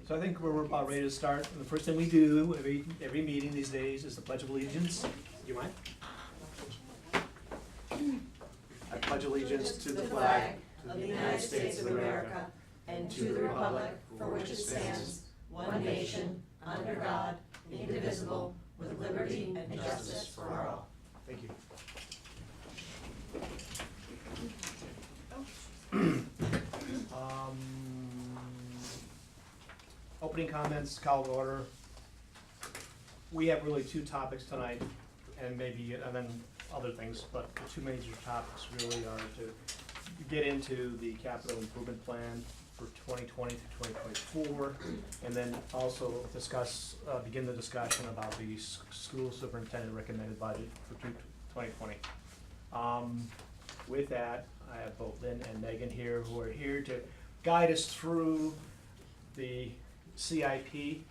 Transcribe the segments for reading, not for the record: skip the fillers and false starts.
So I think we're about ready to start. The first thing we do every meeting these days is the Pledge of Allegiance. Do you mind? I pledge allegiance to the flag of the United States of America and to the republic for which it stands, one nation, under God, indivisible, with liberty and justice for all. Thank you. Opening comments, call to order. We have really two topics tonight, and then other things, but the two major topics really are to get into the capital improvement plan for 2020 through 2024, and then also begin the discussion about the school superintendent recommended budget for 2020. With that, I have both Lynn and Megan here who are here to guide us through the CIP.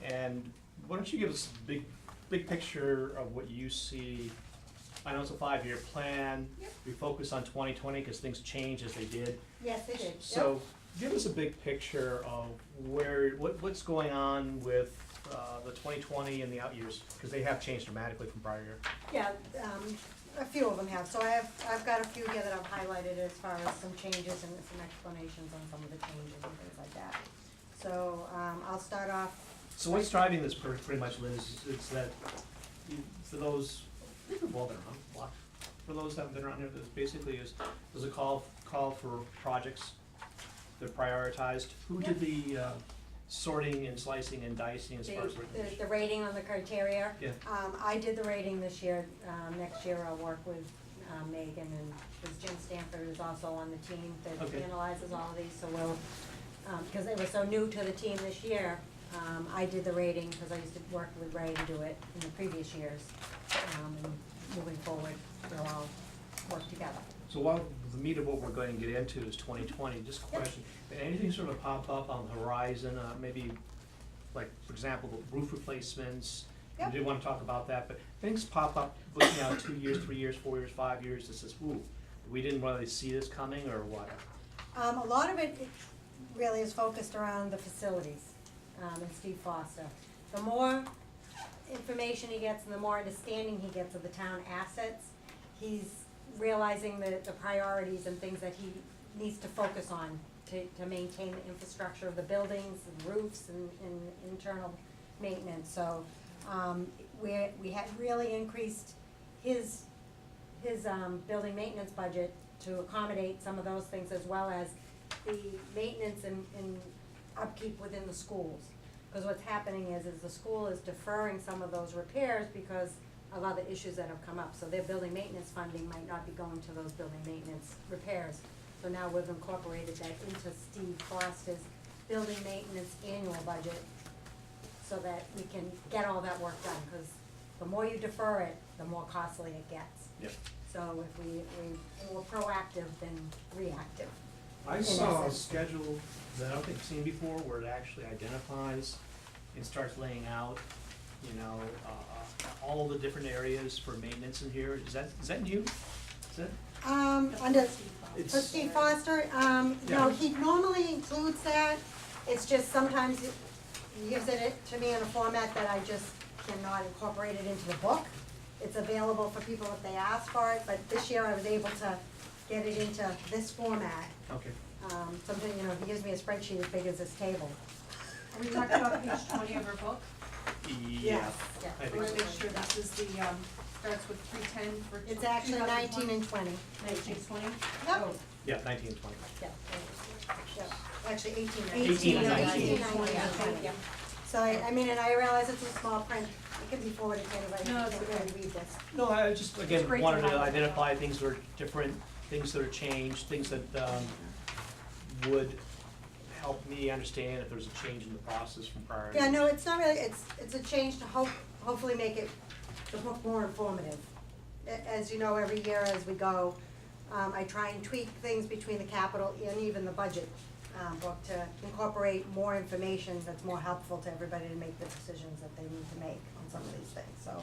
And why don't you give us a big picture of what you see? I know it's a 5-year plan. Yep. We focus on 2020 because things change as they did. Yes, they did. So give us a big picture of what's going on with the 2020 and the out years, because they have changed dramatically from prior year. Yeah, a few of them have. So I've got a few here that I've highlighted as far as some changes and some explanations on some of the changes and things like that. So I'll start off. So what's driving this pretty much, Lynn, is that for those, I think we've all been around the block. For those that have been around here, this basically there's a call for projects. They're prioritized. Who did the sorting and slicing and dicing as far as The rating on the criteria. Yeah. I did the rating this year. Next year I'll work with Megan, and because Jim Stanford is also on the team that Okay. analyzes all of these. So we'll, because they were so new to the team this year, I did the rating because I used to work with Ray to do it in the previous years. And moving forward, we'll all work together. So while the meat of what we're going to get into is 2020, just a Yep. question, did anything sort of pop up on the horizon, maybe, like, for example, roof replacements? Yep. We did want to talk about that, but things pop up looking out 2 years, 3 years, 4 years, 5 years, that says, ooh, we didn't really see this coming, or what? A lot of it really is focused around the facilities, and Steve Foster. The more information he gets and the more understanding he gets of the town assets, he's realizing the priorities and things that he needs to focus on to maintain the infrastructure of the buildings and roofs and internal maintenance. So, we had really increased his building maintenance budget to accommodate some of those things, as well as the maintenance and upkeep within the schools. Because what's happening is the school is deferring some of those repairs because of other issues that have come up. So their building maintenance funding might not be going to those building maintenance repairs. So now we've incorporated that into Steve Foster's building maintenance annual budget so that we can get all that work done. Because the more you defer it, the more costly it gets. Yep. So if we're more proactive than reactive. I In saw a essence. schedule that I don't think I've seen before, where it actually identifies and starts laying out, all the different areas for maintenance in here. Is that new? Is that? Under, It's- for Steve Foster, Yeah. no, he normally includes that. It's just sometimes he gives it to me in a format that I just cannot incorporate it into the book. It's available for people if they ask for it, but this year I was able to get it into this format. Okay. Something, he gives me a spreadsheet as big as this table. Are we talking about page 20 of our book? Yeah. Yeah. I I think want so. to make sure this is the, starts with 310 for. It's actually 19 and 20. 19, 20? Yep. Oh, Yeah, 19 and 20. Yeah. Yeah. Actually 18. 18 and 19. 18, 19, Yeah. 20, yeah. So I mean, and I realize it's a small print, it can be forwarded to anybody who No, can't it's really okay. read this. No, I just, again, great to wanted to highlight. identify things that are different, things that are changed, things that would help me understand if there's a change in the process from prior. Yeah, no, it's not really, it's a change to hopefully make it, the book more informative. As you know, every year as we go, I try and tweak things between the capital and even the budget book to incorporate more information that's more helpful to everybody to make the decisions that they need to make on some of these things, so.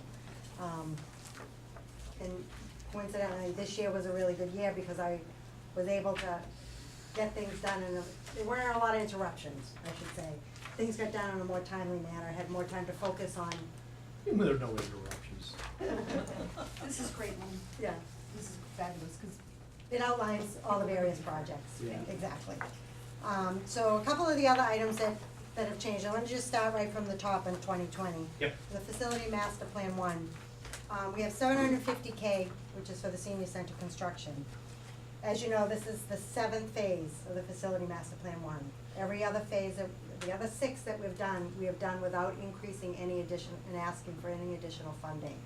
And coincidentally, this year was a really good year because I was able to get things done there weren't a lot of interruptions, I should say. Things got done in a more timely manner, had more time to focus on, There are no interruptions. This is great, Lynn. yeah, This is fabulous, because it outlines all the various projects, Yeah. exactly. So a couple of the other items that have changed, I want to just start right from the top in 2020. Yep. The Facility Master Plan 1. We have $750K, which is for the senior center construction. As you know, this is the 7th phase of the Facility Master Plan 1. Every other phase, the other 6 that we have done without increasing any additional, and asking for any additional funding.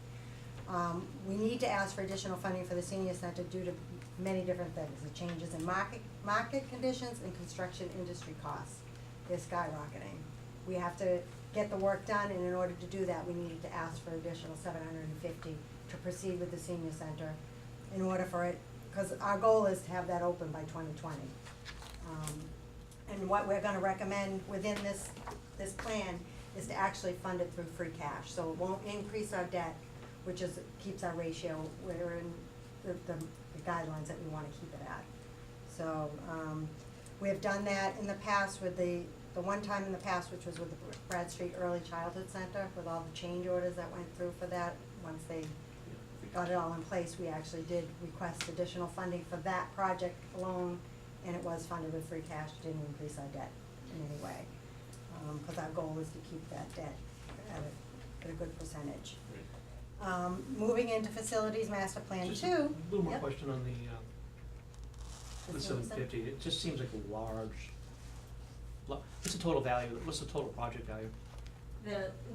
We need to ask for additional funding for the senior center due to many different things. The changes in market conditions and construction industry costs. They're skyrocketing. We have to get the work done, and in order to do that, we needed to ask for additional $750 to proceed with the senior center in order for it, because our goal is to have that open by 2020. And what we're gonna recommend within this plan is to actually fund it through free cash. So it won't increase our debt, which keeps our ratio, we're in the guidelines that we wanna keep it at. So, we have done that in the past with the one time in the past, which was with the Brad Street Early Childhood Center, with all the change orders that went through for that. Once they got it all in place, we actually did request additional funding for that project alone, and it was funded with free cash, didn't increase our debt in any way. Cause our goal is to keep that debt at a good percentage. Moving into Facilities Master Plan 2. Just a little more Yep. question on the The senior center. 750, it just seems like a large, what's the total value, what's the total project value?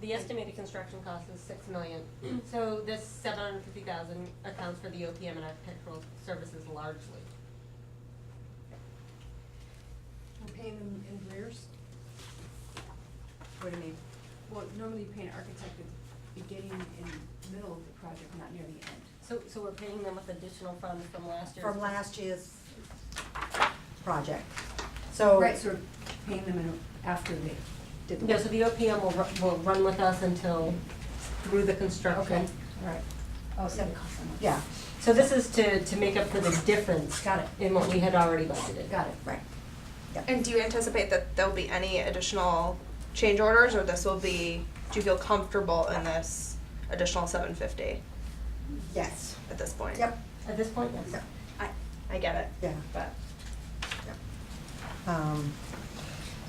The estimated construction cost is $6 million. So this $750,000 accounts for the OPM and architectural services largely. we're paying them in arrears. What do you mean? Well, normally you pay an architect at the beginning and middle of the project, not near the end. So we're paying them with additional funds from last year's. From last year's project. So. Right, so we're paying them after they did the No, work. so the OPM will run with us until, through the construction. Okay, all right. Oh, so it costs so much. Yeah, So this is to make up for the difference. Got it. In what we had already budgeted. Got it. right. And do you anticipate that there'll be any additional change orders, or this will be, do you feel comfortable in this additional 750 Yes. at this point? Yep. At this point, yes. I get it, Yeah. but.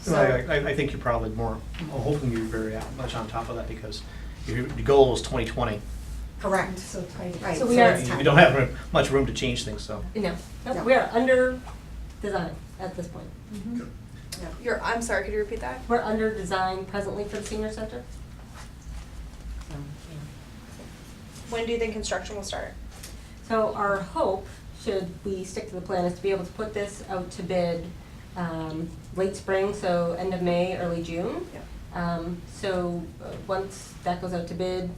So. I think you're probably more, I'm hoping you're very much on top of that because your goal is 2020. Correct. It's so tight. Right. So we are- You don't have much room to change things, so. No, No. we are under design at this point. Mhm. Yeah. I'm sorry, could you repeat that? We're under design presently for the senior center. So, When do you think construction will start? So our hope, should we stick to the plan, is to be able to put this out to bid late spring, so end of May, early June. So once that goes out to bid,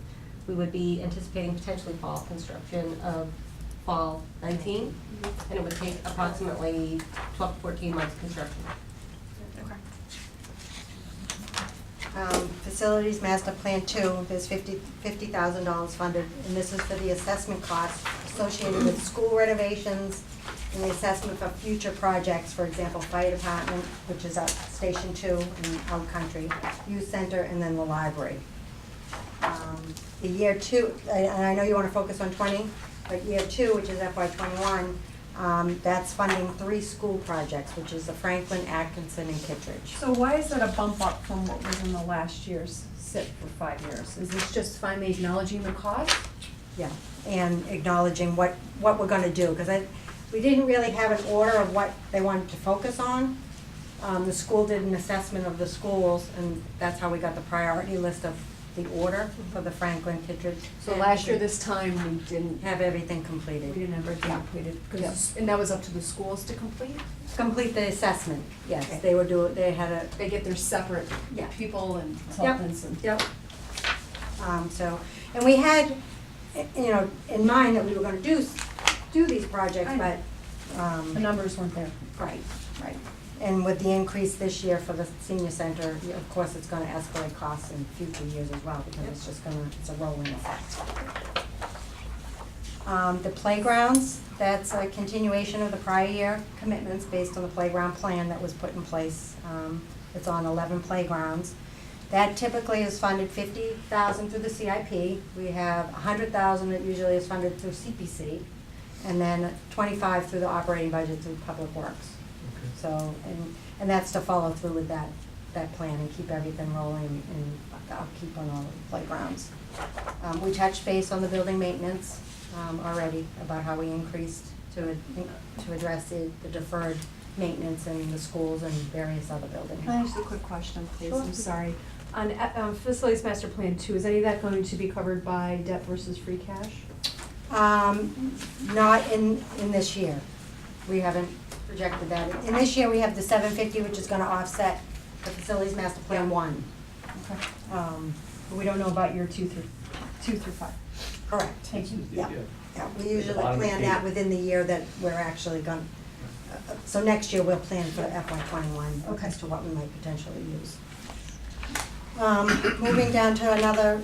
we would be anticipating potentially fall construction of fall 19. And it would take approximately 12 to 14 months construction. Facilities Master Plan 2, there's $50,000 funded, and this is for the assessment costs associated with school renovations and the assessment for future projects, for example, fire department, which is at Station 2 in Out Country, youth center, and then the library. The year 2, and I know you wanna focus on 20, but year 2, which is FY '21, that's funding 3 school projects, which is the Franklin, Atkinson, and Kittredge. So why is that a bump up from what was in the last year's SIP for 5 years? Is this just finally acknowledging the cost? Yeah, and acknowledging what we're gonna do, because we didn't really have an order of what they wanted to focus on. The school did an assessment of the schools, and that's how we got the priority list of the order for the Franklin, Kittredge. So last year this time, we didn't Have everything We completed. didn't have everything completed, and that was up to the schools to complete? Complete the assessment, yes, Okay. they had a, They get their separate Yeah. people and consultants and. yep. So, and we had, in mind that we were gonna do these projects, I know. but, The numbers weren't there. right. And with the increase this year for the senior center, of course, it's gonna escalate costs in future years as well, because it's a rolling effect. The playgrounds, that's a continuation of the prior year commitments based on the playground plan that was put in place. It's on 11 playgrounds. That typically is funded 50,000 through the CIP. We have 100,000 that usually is funded through CPC, and then 25 through the operating budget through Public Works. So, and that's to follow through with that plan and keep everything rolling and upkeep on all the playgrounds. We touched base on the building maintenance already about how we increased to address the deferred maintenance in the schools and various other buildings. Can I ask you a quick question, please? Sure. I'm sorry. On Facilities Master Plan 2, is any of that going to be covered by debt versus free cash? Not in this year. We haven't projected that. In this year, we have the 750, which is gonna offset the Facilities Master Plan 1. Okay. Um, We don't know about year 2 through 5. Correct. Thank you. Yeah. Yeah, we usually Bottom plan of that eight. within the year that we're actually gonna, so next year we'll plan for FY '21 Okay. as to what we might potentially use. Moving down to another,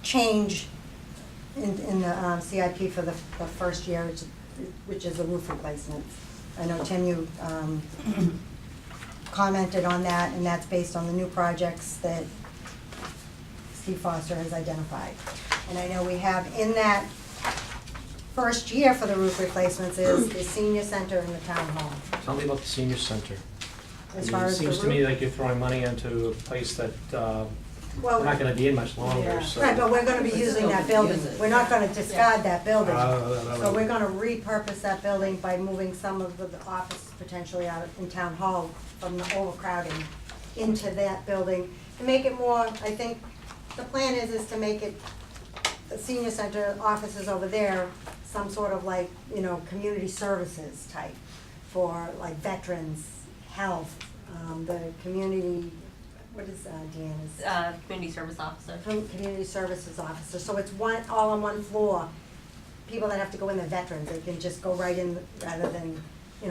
change in the, CIP for the first year, which is the roof replacement. I know, Tim, you, commented on that, and that's based on the new projects that Steve Foster has identified. And I know we have in that first year for the roof replacements is the senior center in the town hall. Tell me about the senior center. As I far mean, as the It roof. seems to me like you're throwing money into a place that, Well, we're not gonna be in much longer, so. right, but we're gonna be using that building. We're not gonna discard that building. Uh, So we're gonna repurpose that building by moving some of the office potentially out in town hall from the overcrowding into that building. To make it more, I think, the plan is to make it, the senior center offices over there, some sort of like, community services type for like veterans, health, the community, what is, Deanna's? Community service officer. Community services officer, so it's all on one floor. People that have to go in, the veterans, they can just go right in rather than,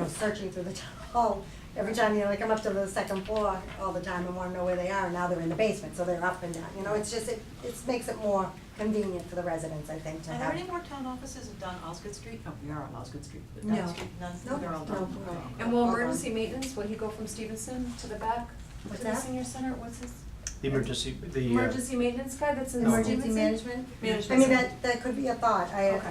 searching through the town hall. Every time, they come up to the second floor all the time and wanna know where they are, and now they're in the basement, so they're up and down, it's just, it makes it more convenient for the residents, I think, to Are have. there any more town offices down Osgood Street? No, we are on Osgood Street, but No. down Street, none, No, they're all no, done. no. And will emergency maintenance, will he go from Stevenson to the back? What's To the that? senior center, what's his? The emergency, Emergency maintenance guy that's in Emergency Stevenson? management? Management I mean, center. that could be a thought, Okay.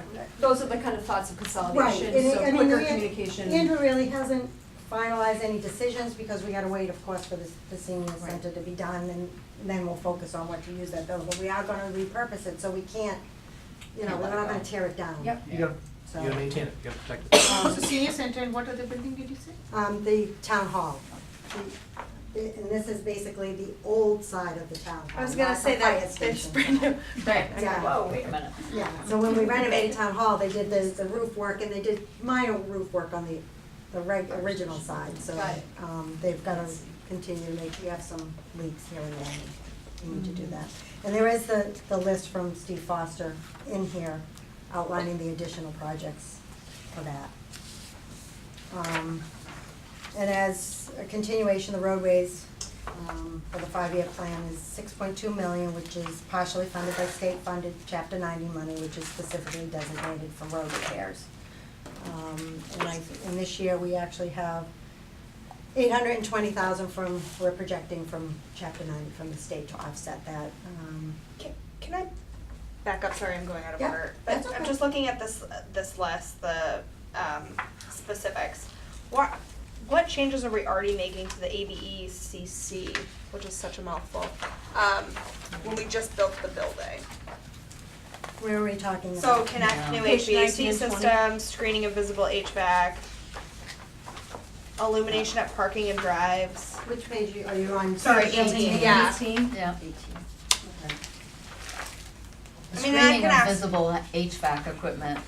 Those are the kind of thoughts of consolidation, and so I mean, quicker we- communication. Andrew really hasn't finalized any decisions because we gotta wait, of course, for the senior Right. center to be done, and then we'll focus on what to use that building, but we are gonna repurpose it, so we can't, we're not gonna tear it down. Yep. you gotta, So, you gotta maintain it, you gotta protect it. So senior center, and what other building did you say? the town hall. And this is basically the old side of the town hall, I was gonna not the say fire that it's station. brand new. Right, Yeah. whoa, wait a minute. Yeah, so when we renovated town hall, they did the roof work, and they did minor roof work on the original side, so, Got it. they've gotta continue to we have some leaks here and there, and we need to do that. And there is the list from Steve Foster in here outlining the additional projects for that. And as a continuation, the roadways, for the 5-year plan is 6.2 million, which is partially funded by state-funded Chapter 90 money, which is specifically designated for road repairs. And this year, we actually have 820,000 we're projecting from Chapter 90 from the state to offset that. Can I back up? Sorry, I'm going out of Yeah, order. that's I'm okay. just looking at this list, the specifics. What changes are we already making to the ABECC, which is such a mouthful, when we just built the building? Where are we talking about? So connect new Page 19 HVAC and 20. systems, screening of visible HVAC, illumination at parking and drives. Which page are you on? Sorry, 18. yeah. 18? Yeah. Okay. I mean, that Screening can of ask- visible HVAC equipment,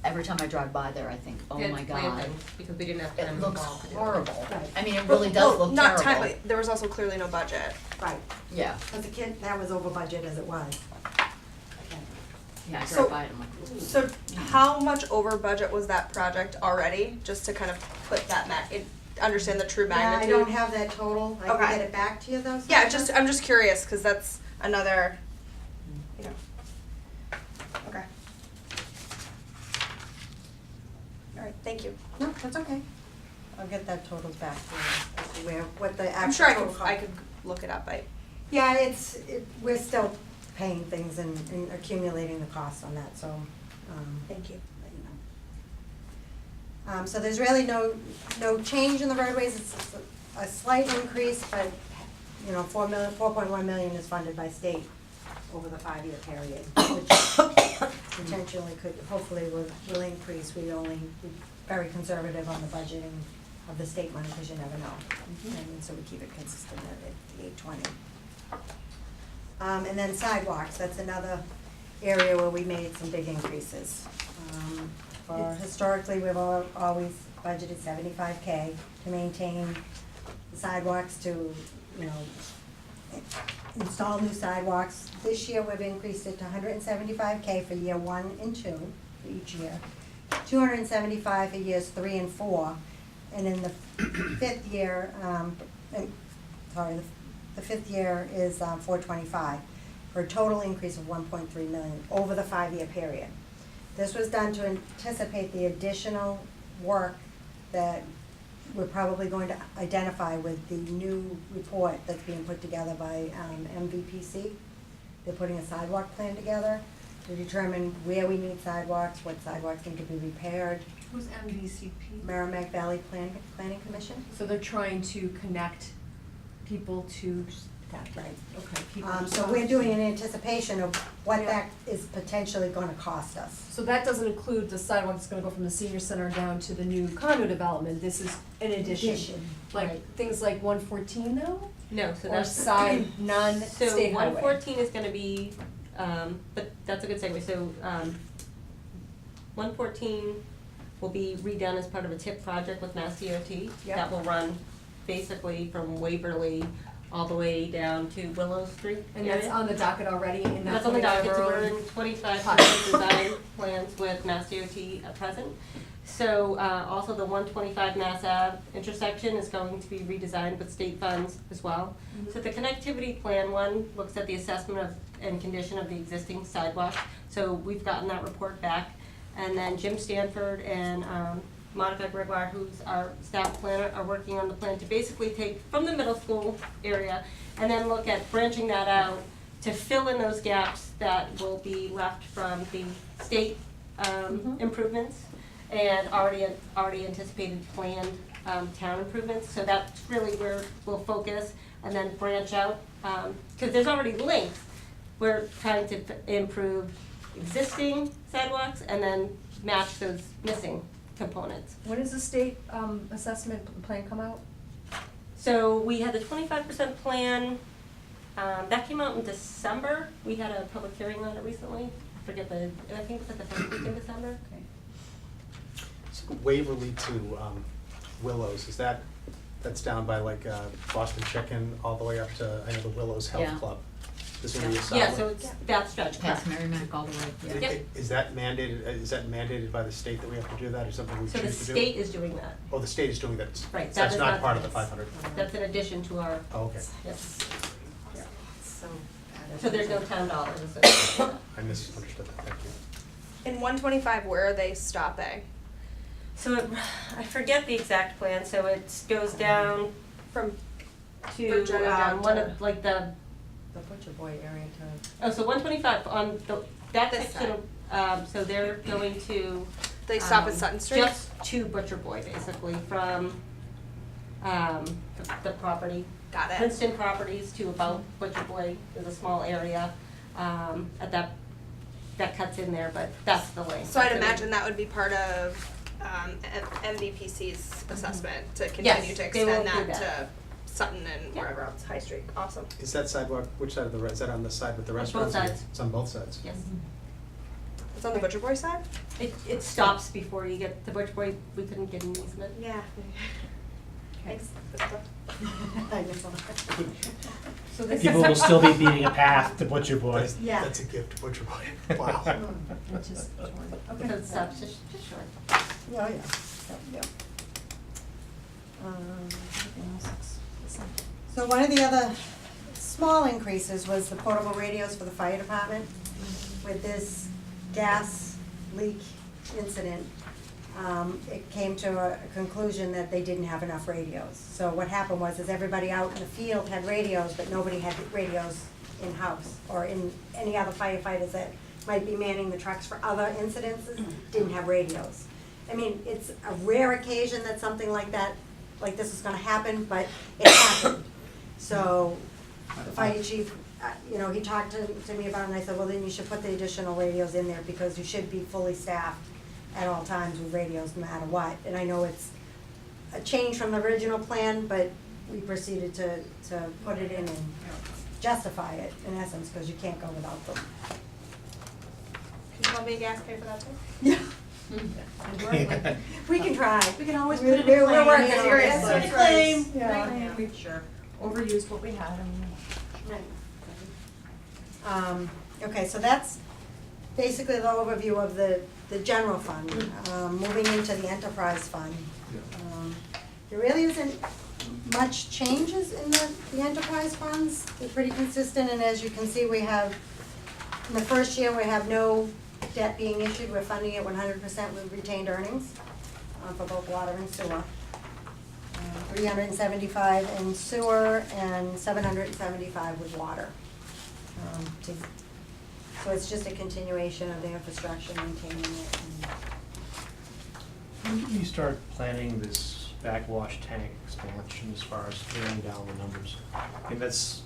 every time I drive by there, I think, oh my god, Because we didn't have time it in the looks fall to do it. horrible. Right. I mean, it really does Well, look not terrible. timely, there was also clearly no budget. Right, Yeah, but the kid, that was over budget as it was. yeah, I So- drive by it, I'm like, ooh. So how much over budget was that project already, just to kind of put that understand the true Yeah, I magnitude? don't have that total, I Okay. can get it back to you though. Yeah, Sandra? I'm just curious, cause that's another, okay. thank you. No, that's okay. I'll get that totals back to you, as to where, what the actual I'm sure total cost. I could look it up, Yeah, we're still paying things and accumulating the cost on that, so, thank you. let you know. So there's really no change in the roadways, it's a slight increase, but, you know, 4.1 million is funded by state over the 5-year period, which potentially could, hopefully will increase. We're very conservative on the budgeting of the state money, because you never know. And so we keep it consistent at 820. And then sidewalks, that's another area where we made some big increases. Historically, we've always budgeted $75K to maintain the sidewalks, to, you know, install new sidewalks. This year, we've increased it to $175K for year 1 and 2, for each year. $275 for years 3 and 4, and in the 5th year, the 5th year is $425, for a total increase of $1.3 million over the 5-year period. This was done to anticipate the additional work that we're probably going to identify with the new report that's being put together by MVPC. They're putting a sidewalk plan together to determine where we need sidewalks, what sidewalks need to be repaired. Who's MVCP? Merrimack Valley Planning Commission. So they're trying to connect people to, That's right. okay, people. So we're doing an anticipation of what that is potentially gonna cost us. So that doesn't include the sidewalk that's gonna go from the senior center down to the new condo development, this is an addition. Like, Right. things like 114 though? No, so Or that's. side, non-state So highway? 114 is gonna be, but that's a good segue, so, 114 will be redone as part of a TIP project with Mass DOT. Yep. That will run basically from Waverly all the way down to Willow Street And that's area. on the docket already, and That's on the docket, so we're in 25% design plans with Mass DOT at present. So, also the 125 Mass Ave intersection is going to be redesigned with state funds as well. So the connectivity plan one looks at the assessment of and condition of the existing sidewalk. So we've gotten that report back. And then Jim Stanford and Monica Gregoire, who's our staff planner, are working on the plan to basically take from the middle school area and then look at branching that out to fill in those gaps that will be left from the state improvements and already anticipated planned town improvements. So that's really where we'll focus and then branch out, because there's already links. We're trying to improve existing sidewalks and then match those missing components. When does the state assessment plan come out? So we had the 25% plan, that came out in December. We had a public hearing on it recently. I think it was like the first week in December. So Waverly to Willows, that's down by like Boston Chicken all the way up to, I know, the Willows Health Yeah. Club. This would be a Yeah, sidewalk. so it's that stretch, correct. Past Merrimack all the way, yeah. Yep. Is that mandated by the state that we have to do that, or something we So the choose to do? state is doing that. Oh, the state is doing that. Right, So that that's is not not- part of the 500. That's in addition to our, Oh, okay. yes. So So there's no town dollars associated with that. I misunderstood that, thank you. In 125, where are they stopping? So I forget the exact plan, so it goes down From to, Virginia down one to- of, like the, the Butcher Boy area to. oh, so 125 on that This section, so they're going to. They stop at um, Sutton Street? Just to Butcher Boy, basically, from, the property. Got it. Princeton Properties to about Butcher Boy, there's a small area, at that cuts in there, but that's the length. So I'd That's the- imagine that would be part of MVPC's assessment to Yes, continue to they will extend do that to that. Sutton and Yeah. wherever else, High Street. Awesome. Is that sidewalk, which side of the, is that on the side with the both restaurants? sides. It's on both sides? Yes. It's on the Butcher Boy side? It stops before you get to Butcher Boy, we couldn't get an easement. Yeah. Thanks. So this People will still be beating a path to Butcher Boy. Yeah. That's a gift to Butcher Boy. Wow. Which is, So it stops just short. Oh, yeah. Yep. So one of the other small increases was the portable radios for the fire department. With this gas leak incident, it came to a conclusion that they didn't have enough radios. So what happened was, is everybody out in the field had radios, but nobody had radios in-house, or in any other firefighters that might be manning the trucks for other incidences, didn't have radios. I mean, it's a rare occasion that something like that, like this is gonna happen, but it happened. So, the fire chief, you know, he talked to me about it, and I said, well, then you should put the additional radios in there, because you should be fully staffed at all times with radios, no matter what. And I know it's a change from the original plan, but we proceeded to put it in and justify it, in essence, because you can't go without them. Can you be a gas pay for that too? Yeah. We can try. We can always We're- put it in a we're claim. working Yes, on it. seriously. That's right. Claim. Yeah. Yeah, we've sure overused what we had and. Okay, so that's basically the overview of the general fund. Moving into the enterprise fund. There really isn't much changes in the enterprise funds. They're pretty consistent, and as you can see, we have, in the first year, we have no debt being issued. We're funding it 100% with retained earnings for both water and sewer. 375 in sewer and 775 with water. So it's just a continuation of the infrastructure, maintaining it. When did you start planning this backwash tank expansion as far as scaling down the numbers? I mean, that's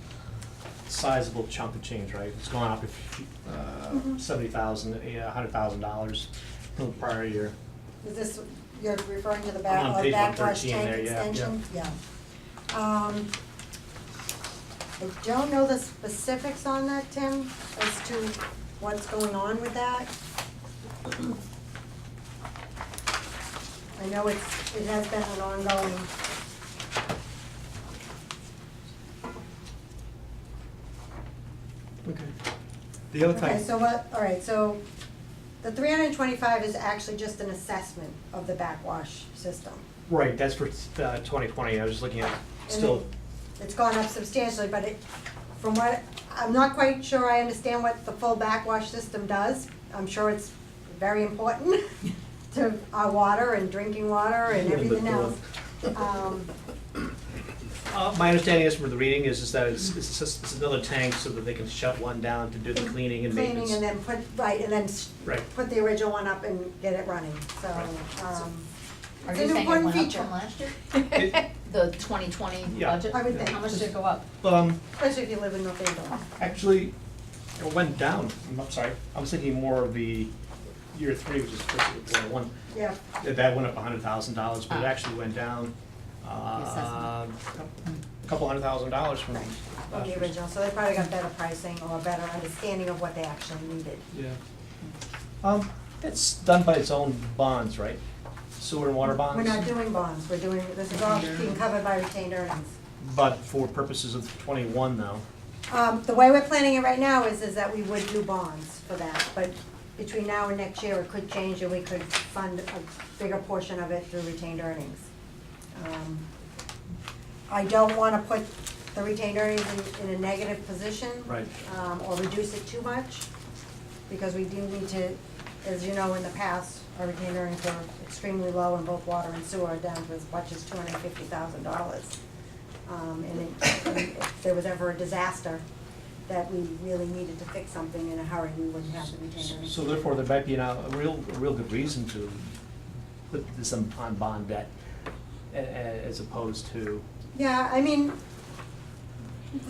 a sizable chunk of change, right? It's going up $70,000, $100,000 from the prior year. Is this, you're referring to the On page backwash 113 tank there, yeah, extension? Yeah. I don't know the specifics on that, Tim, as to what's going on with that. I know it has been an ongoing. Okay. The other Okay, thing, so what, all right, so the 325 is actually just an assessment of the backwash system. right, that's for 2020, I was just looking at, And still, then it's gone up substantially, but it, from what, I'm not quite sure I understand what the full backwash system does. I'm sure it's very important to our water and drinking water and Yeah, but, everything else. My understanding is from the reading is that it's another tank so that they can shut one down to do the cleaning and maintenance. Cleaning and then put, right, and then Right. put the original one up and get it running, so, Are it's you an saying it important went up feature, from last year? It- The 2020 Yeah. budget? I would think. How much did it go up? especially if you live in North Andover. Actually, it went down, I'm sorry, I was thinking more of the year 3, which is fiscal year 1. Yeah, That went up $100,000, but it Ah. actually went down, assessment. couple $100,000 from from last the year. original, so they probably got better pricing or a better understanding of what they actually needed. Yeah. It's done by its own bonds, right? Sewer and water bonds? We're not doing bonds, we're doing, this is all being covered by retained earnings. But for purposes of 21 though. The way we're planning it right now is that we would do bonds for that, but between now and next year, it could change and we could fund a bigger portion of it through retained earnings. I don't wanna put the retained earnings in a negative position. Right. Or reduce it too much, because we do need to, as you know, in the past, our retained earnings were extremely low in both water and sewer, down to as much as $250,000. And if there was ever a disaster that we really needed to fix something in a hurry, we wouldn't have the retained earnings. So therefore, there might be now a real good reason to put this on bond debt as opposed to, Yeah, I mean,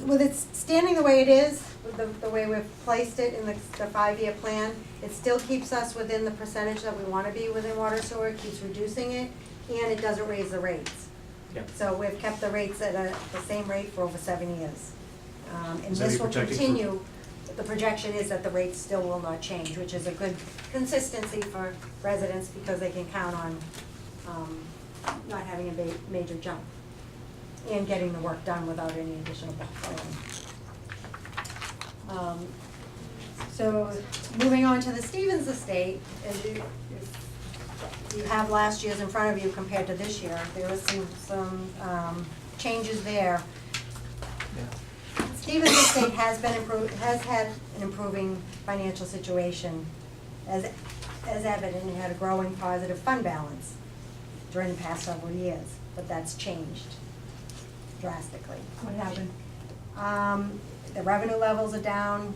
with it standing the way it is, with the way we've placed it in the 5-year plan, it still keeps us within the percentage that we wanna be within water sewer, it keeps reducing it, and it doesn't raise the rates. yeah. So we've kept the rates at the same rate for over 7 years. And Is that this your will projecting for- continue, the projection is that the rates still will not change, which is a good consistency for residents, because they can count on, not having a major jump, and getting the work done without any additional borrowing. So, moving on to the Stevens estate, as if you have last year's in front of you compared to this year, there was some changes there. Yeah. Stevens estate has had an improving financial situation. As as evident, it had a growing positive fund balance during the past several years, but that's changed drastically. What happened? The revenue levels are down,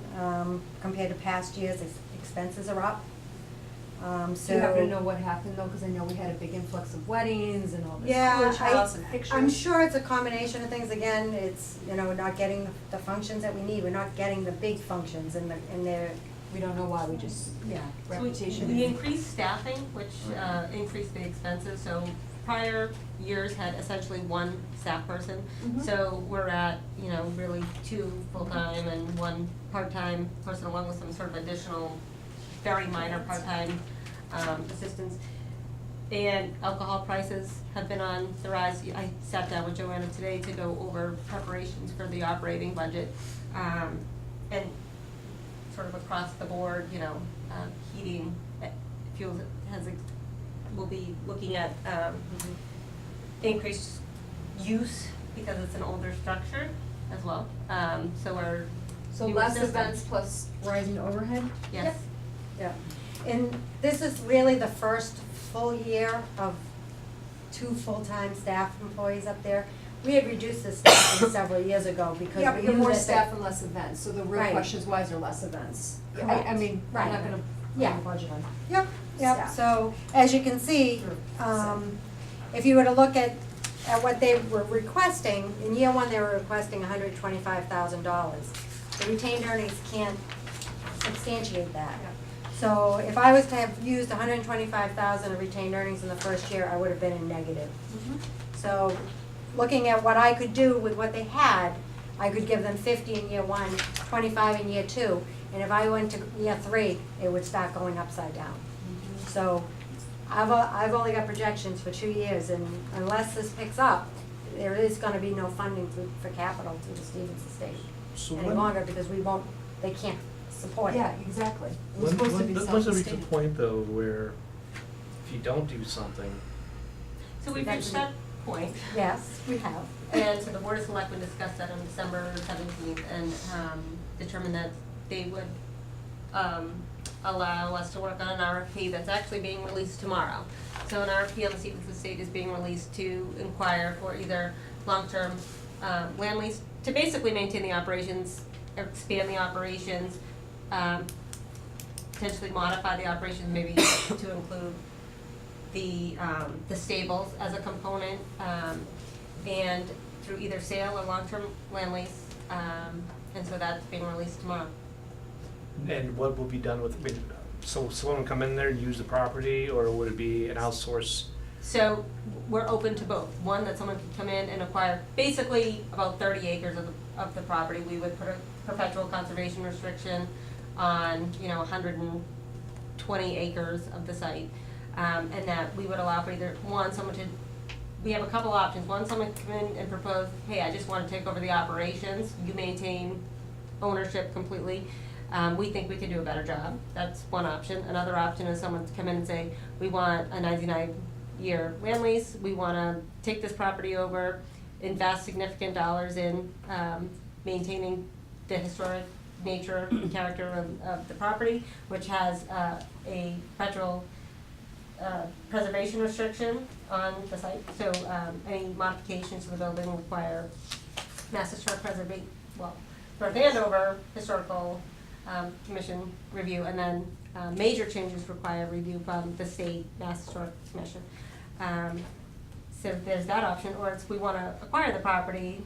compared to past years, expenses are up. Do you happen to know what happened though, cause I know we had a big influx of weddings and all this Yeah, coolidge house and pictures. I'm sure it's a combination of things, again, it's, we're not getting the functions that we need, we're not getting the big functions and they're, We don't know why, we just, yeah. So we reputation. increased staffing, which increased the expenses, so prior years had essentially one staff person. So we're at, really 2 full-time and 1 part-time person, along with some sort of additional, very minor part-time assistants. And alcohol prices have been on the rise. I sat down with Joanna today to go over preparations for the operating budget. And sort of across the board, heating, fuels we'll be looking at increased use because it's an older structure as well. So we're So newer less systems. events plus rising overhead? Yes. Yeah, and this is really the first full year of 2 full-time staff employees up there. We had reduced this staffing several years ago because Yeah, we but you're knew more that staff and less events, so the real Right. question is why is there less events? I Correct. mean, I'm Right. not gonna Yeah. put a budget on. Yep, yep, Staff. so as you can see, if you were to look at what they were requesting, in year 1, they were requesting $125,000. The retained earnings can't substantiate that. So if I was to have used $125,000 of retained earnings in the first year, I would have been in negative. So looking at what I could do with what they had, I could give them 50 in year 1, 25 in year 2, and if I went to year 3, it would start going upside down. So I've only got projections for 2 years, and unless this picks up, there is gonna be no funding for capital through the Stevens estate So any when, longer, because they can't support it. Yeah, exactly. It was When, supposed to when, be when does it reach the self-sustaining. point though where if you don't do something, So we've reached that point. Yes, we have. And so the Board of Selectmen discussed that on December 17th and determined that they would allow us to work on an RFP that's actually being released tomorrow. So an RFP on the Stevens Estate is being released to inquire for either long-term land lease to basically maintain the operations, or expand the operations, potentially modify the operations, maybe to include the stables as a component, and through either sale or long-term land lease, and so that's being released tomorrow. and what will be done with, so someone will come in there and use the property, or would it be an outsource? So we're open to both. One, that someone could come in and acquire basically about 30 acres of the property. We would put a perpetual conservation restriction on, 120 acres of the site. And that we would allow for either, one, we have a couple options. One, someone could come in and propose, hey, I just want to take over the operations. You maintain ownership completely. We think we could do a better job. That's one option. Another option is someone to come in and say, we want a 99-year land lease. We want to take this property over, invest significant dollars in maintaining the historic nature and character of the property, which has a federal preservation restriction on the site. So any modifications to the building require Mass Historic Preservation, North Andover Historical Commission review, and then major changes require review from the state Mass Historic Commission. So there's that option, or it's we want to acquire the property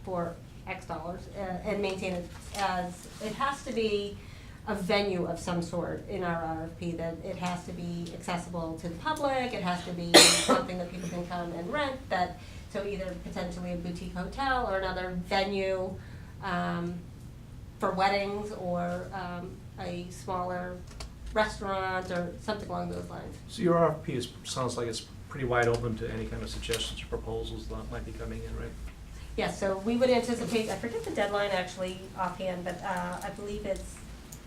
for X dollars and maintain it as, it has to be a venue of some sort in our RFP, that it has to be accessible to the public, it has to be something that people can come and rent, so either potentially a boutique hotel or another venue for weddings, or a smaller restaurant or something along those lines. So your RFP sounds like it's pretty wide open to any kind of suggestions or proposals that might be coming in, right? Yes, so we would anticipate, I forget the deadline actually offhand, but I believe it's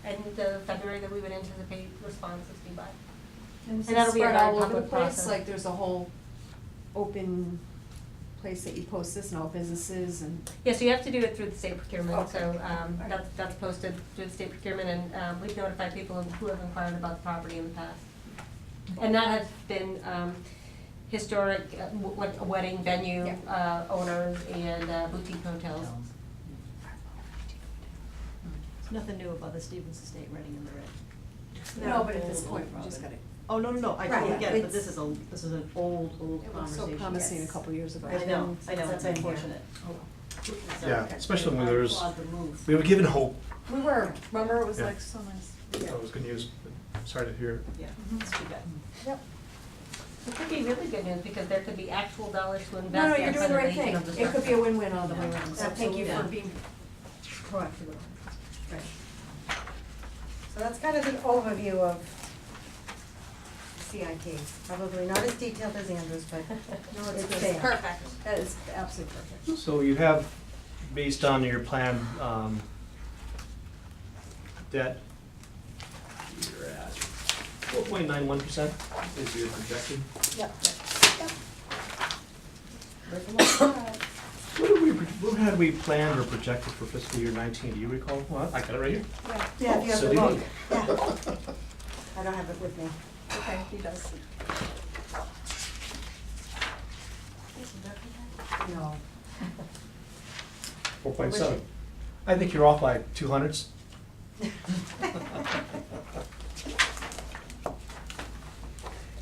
end of February that we would anticipate responses due by. And And that'll be a spread very all over the public place, process. like there's a whole open place that you post this and all businesses and. Yeah, so you have to do it through the state procurement, Okay. so that's posted through the state procurement, and we've notified people who have inquired about the property in the past. And that has been, historic, wedding venue, owners and boutique hotels. Nothing new about the Stevens Estate Reading in the Red. No, but at this point, we just gotta, Oh, no, I Right, totally get it, but it's- this is an old it was so conversation. promising a yes. couple years ago. I know, Since it's I've been here. unfortunate. So, Yeah, especially when there's, I applaud the move. we were given hope. We were, remember, it was Yeah. like so nice. I was gonna use, sorry to hear. Yeah, it's too bad. Yep. It could be really good news because there could be actual dollars to invest No, no, in you're doing the right preservation thing. of the It could structure. be a win-win all the way around, so thank you for Absolutely. being proactive. Right. So that's kind of the overview of CIP. Probably not as detailed as Andrew's, but No, it's it's good. there. Perfect. That is absolutely perfect. So you have, based on your plan, debt, you're at 4.91% is your projection. Yep. What had we planned or projected for fiscal year 19? Do you recall? Well, I got it right here. Yeah, if you have So the do book. you. Yeah. I don't have it with me. Okay, he does. No. 4.7. I think you're off by 200s.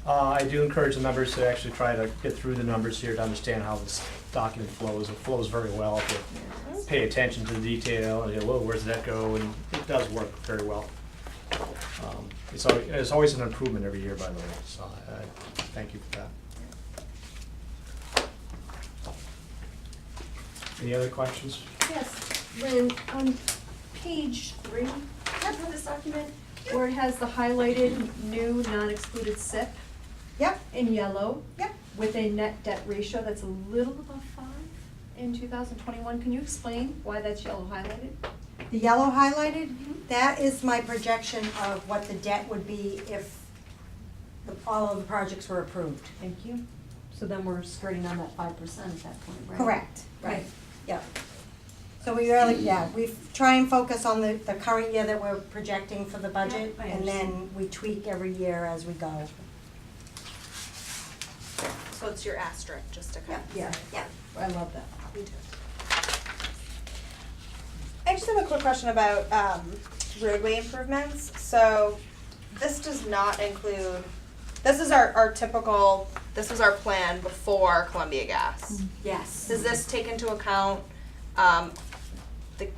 I do encourage the members to actually try to get through the numbers here to understand how this document flows. It flows very well if you pay attention to the detail, and whoa, where's that go? And it does work very well. It's always an improvement every year, by the way, so I thank you for that. Any other questions? Yes, Lynn, on page 3 of this document, where it has the highlighted new non-excluded SIP Yep, in yellow. Yep. With a net debt ratio that's a little above 5 in 2021, can you explain why that's yellow highlighted? the yellow highlighted, that is my projection of what the debt would be if all of the projects were approved. Thank you. So then we're skirting on that 5% at that point, right? Correct, Right. right, yep. So we really, we try and focus on the current year that we're projecting for the budget, I and then we tweak every year as we go. So it's your asterisk, just to kind of. Yeah, Yeah. I love that. Me too. I just have a quick question about roadway improvements. So this does not include, this is our typical, this was our plan before Columbia Gas. Yes. Does this take into account the,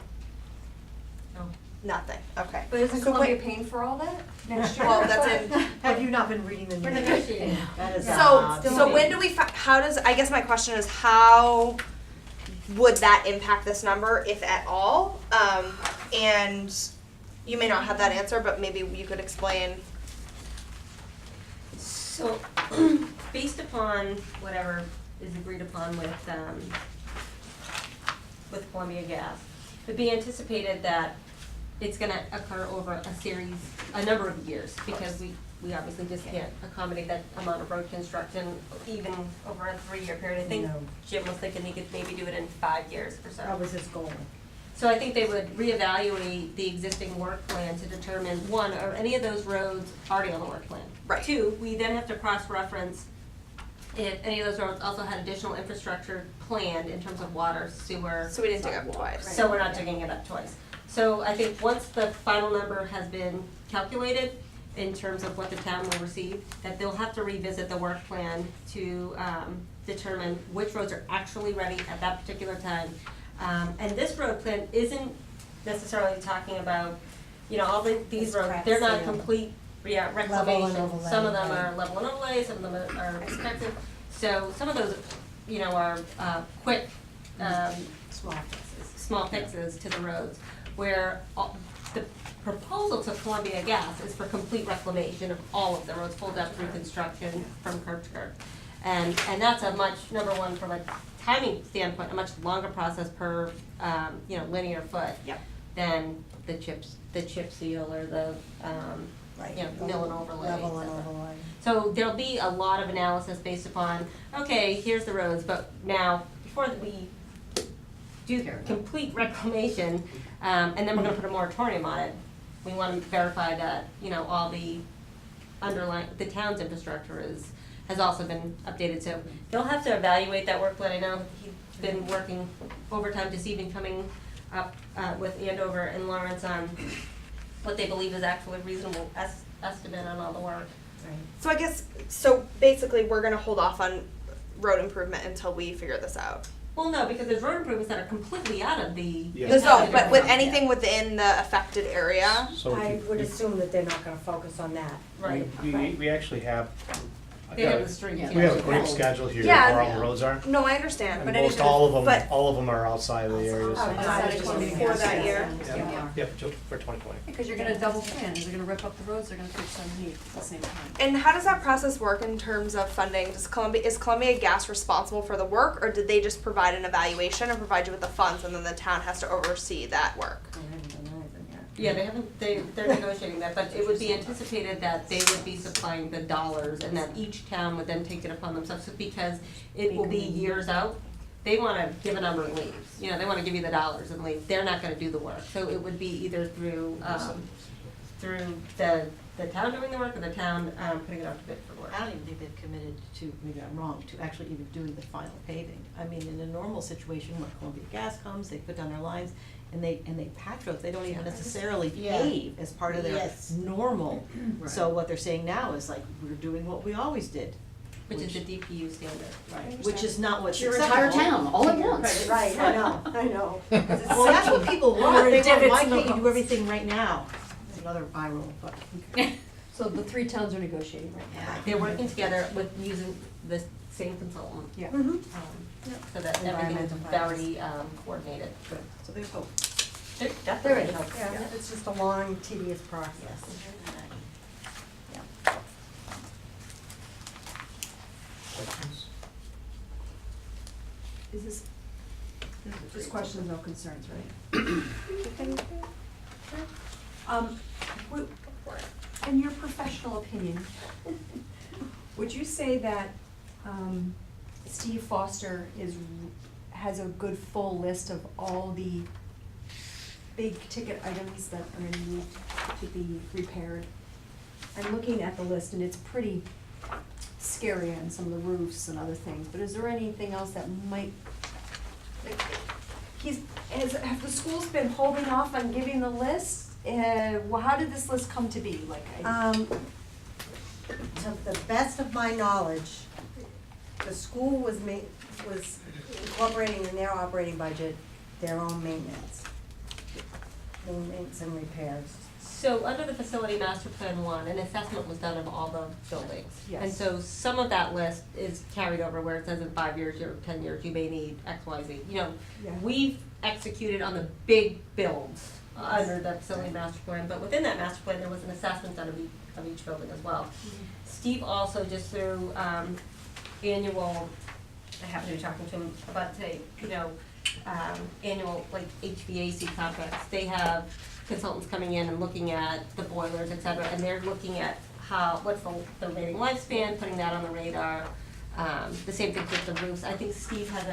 No. nothing, okay. But isn't So Columbia wait- paying for all that next year? Well, that's in, Have you not been reading the We're news? negotiating. That is so when do we, how does, I guess my question is how would that impact this number, if at all? And you may not have that answer, but maybe you could explain. So, based upon whatever is agreed upon with Columbia Gas, it would be anticipated that it's gonna occur over a number of years, because we obviously just can't accommodate that amount of road construction even over a 3-year period. I think No. Jim was thinking he could maybe do it in 5 years or so. That was his goal. So I think they would reevaluate the existing work plan to determine, one, are any of those roads already on the work plan? Right. 2, we then have to cross-reference if any of those roads also had additional infrastructure planned in terms of water, sewer. So we didn't dig up twice. So we're not digging it up twice. So I think once the final number has been calculated in terms of what the town will receive, that they'll have to revisit the work plan to determine which roads are actually ready at that particular time. And this road plan isn't necessarily talking about, all these It's roads, crack they're not seal. complete Level and reclamation. overlay, Some of them right. are level and overlay, some of them are expected. So some of those, are quick, Small fixes. small fixes to the roads, where the proposal to Columbia Gas is for complete reclamation of all of the roads, full depth reconstruction from curb to curb. And that's a much, number one, from a timing standpoint, a much longer process per, linear foot. Yep. Than the chip seal or the, Right. mill and overlay, et Level and cetera. overlay. So there'll be a lot of analysis based upon, okay, here's the roads, but now, before we do complete reclamation, and then we're gonna put a moratorium on it, we wanna verify that, all the the town's infrastructure has also been updated, so they'll have to evaluate that work, but I know he's been working overtime this evening, coming up, with Andover and Lawrence on what they believe is actually a reasonable estimate on all the work. So I guess, so basically, we're gonna hold off on road improvement until we figure this out. Well, no, because there's road improvements that are completely out of the. Yeah. The zone, but with Yeah. anything within the affected area, So I would assume that they're not gonna focus on that. Right. we actually have, They have the streets. we have a great schedule here Yeah. where all the roads are. no, I understand, And but most anything, all of but, them are outside of the areas. Oh, Outside of 24 that year. Yeah, for 2020. Because you're gonna double plan, they're gonna rip up the roads, they're gonna fix underneath at the same time. and how does that process work in terms of funding? Is Columbia Gas responsible for the work, or did they just provide an evaluation and provide you with the funds, and then the town has to oversee that work? Yeah, they're negotiating that, but it would be anticipated that they would be supplying the dollars and that each town would then take it upon themselves, because it will be years out. They wanna give a number and leave, they wanna give you the dollars and leave, they're not gonna do the work, so it would be either through the town doing the work or the town, putting it out to bid for work. I don't even think they've committed to, maybe I'm wrong, to actually even doing the final paving. I mean, in a normal situation, when Columbia Gas comes, they put down their lines and they patch roads, they don't even necessarily Yeah. pave as part of their Yes. normal. So what they're saying now is like, we're doing what we always did. Which is the DPU standard. Right, which is not what's Your acceptable. entire town, all at once. Right, I know. Well, that's what people want, There are they want, divots why in the can't you do roads. everything right now? It's another eye roll, but. So the three towns are negotiating right now. They're working together with using the same consultant, Yeah. Mhm. so that everything is very, coordinated. Good, so there's hope. There There definitely is, helps. yeah, it's just a long, tedious process. Questions? Is this, just questions, no concerns, right? In your professional opinion, would you say that, Steve Foster has a good full list of all the big ticket items that are gonna need to be repaired? I'm looking at the list and it's pretty scary on some of the roofs and other things, but is there anything else that might, like, have the schools been holding off on giving the list? Well, how did this list come to be, like, To the best of my knowledge, the school was incorporating in their operating budget their own maintenance and repairs. So under the facility master plan 1, an assessment was done of all the buildings. Yes. And so some of that list is carried over where it says in 5 years or 10 years, you may need X, Y, Z. Yeah. We've executed on the big builds under the facility master plan, but within that master plan, there was an assessment done of each building as well. Steve also just through, annual, I happen to be talking to him about today, annual like HVAC contracts. They have consultants coming in and looking at the boilers, et cetera, and they're looking at what's the remaining lifespan, putting that on the radar. The same thing with the roofs. I think Steve has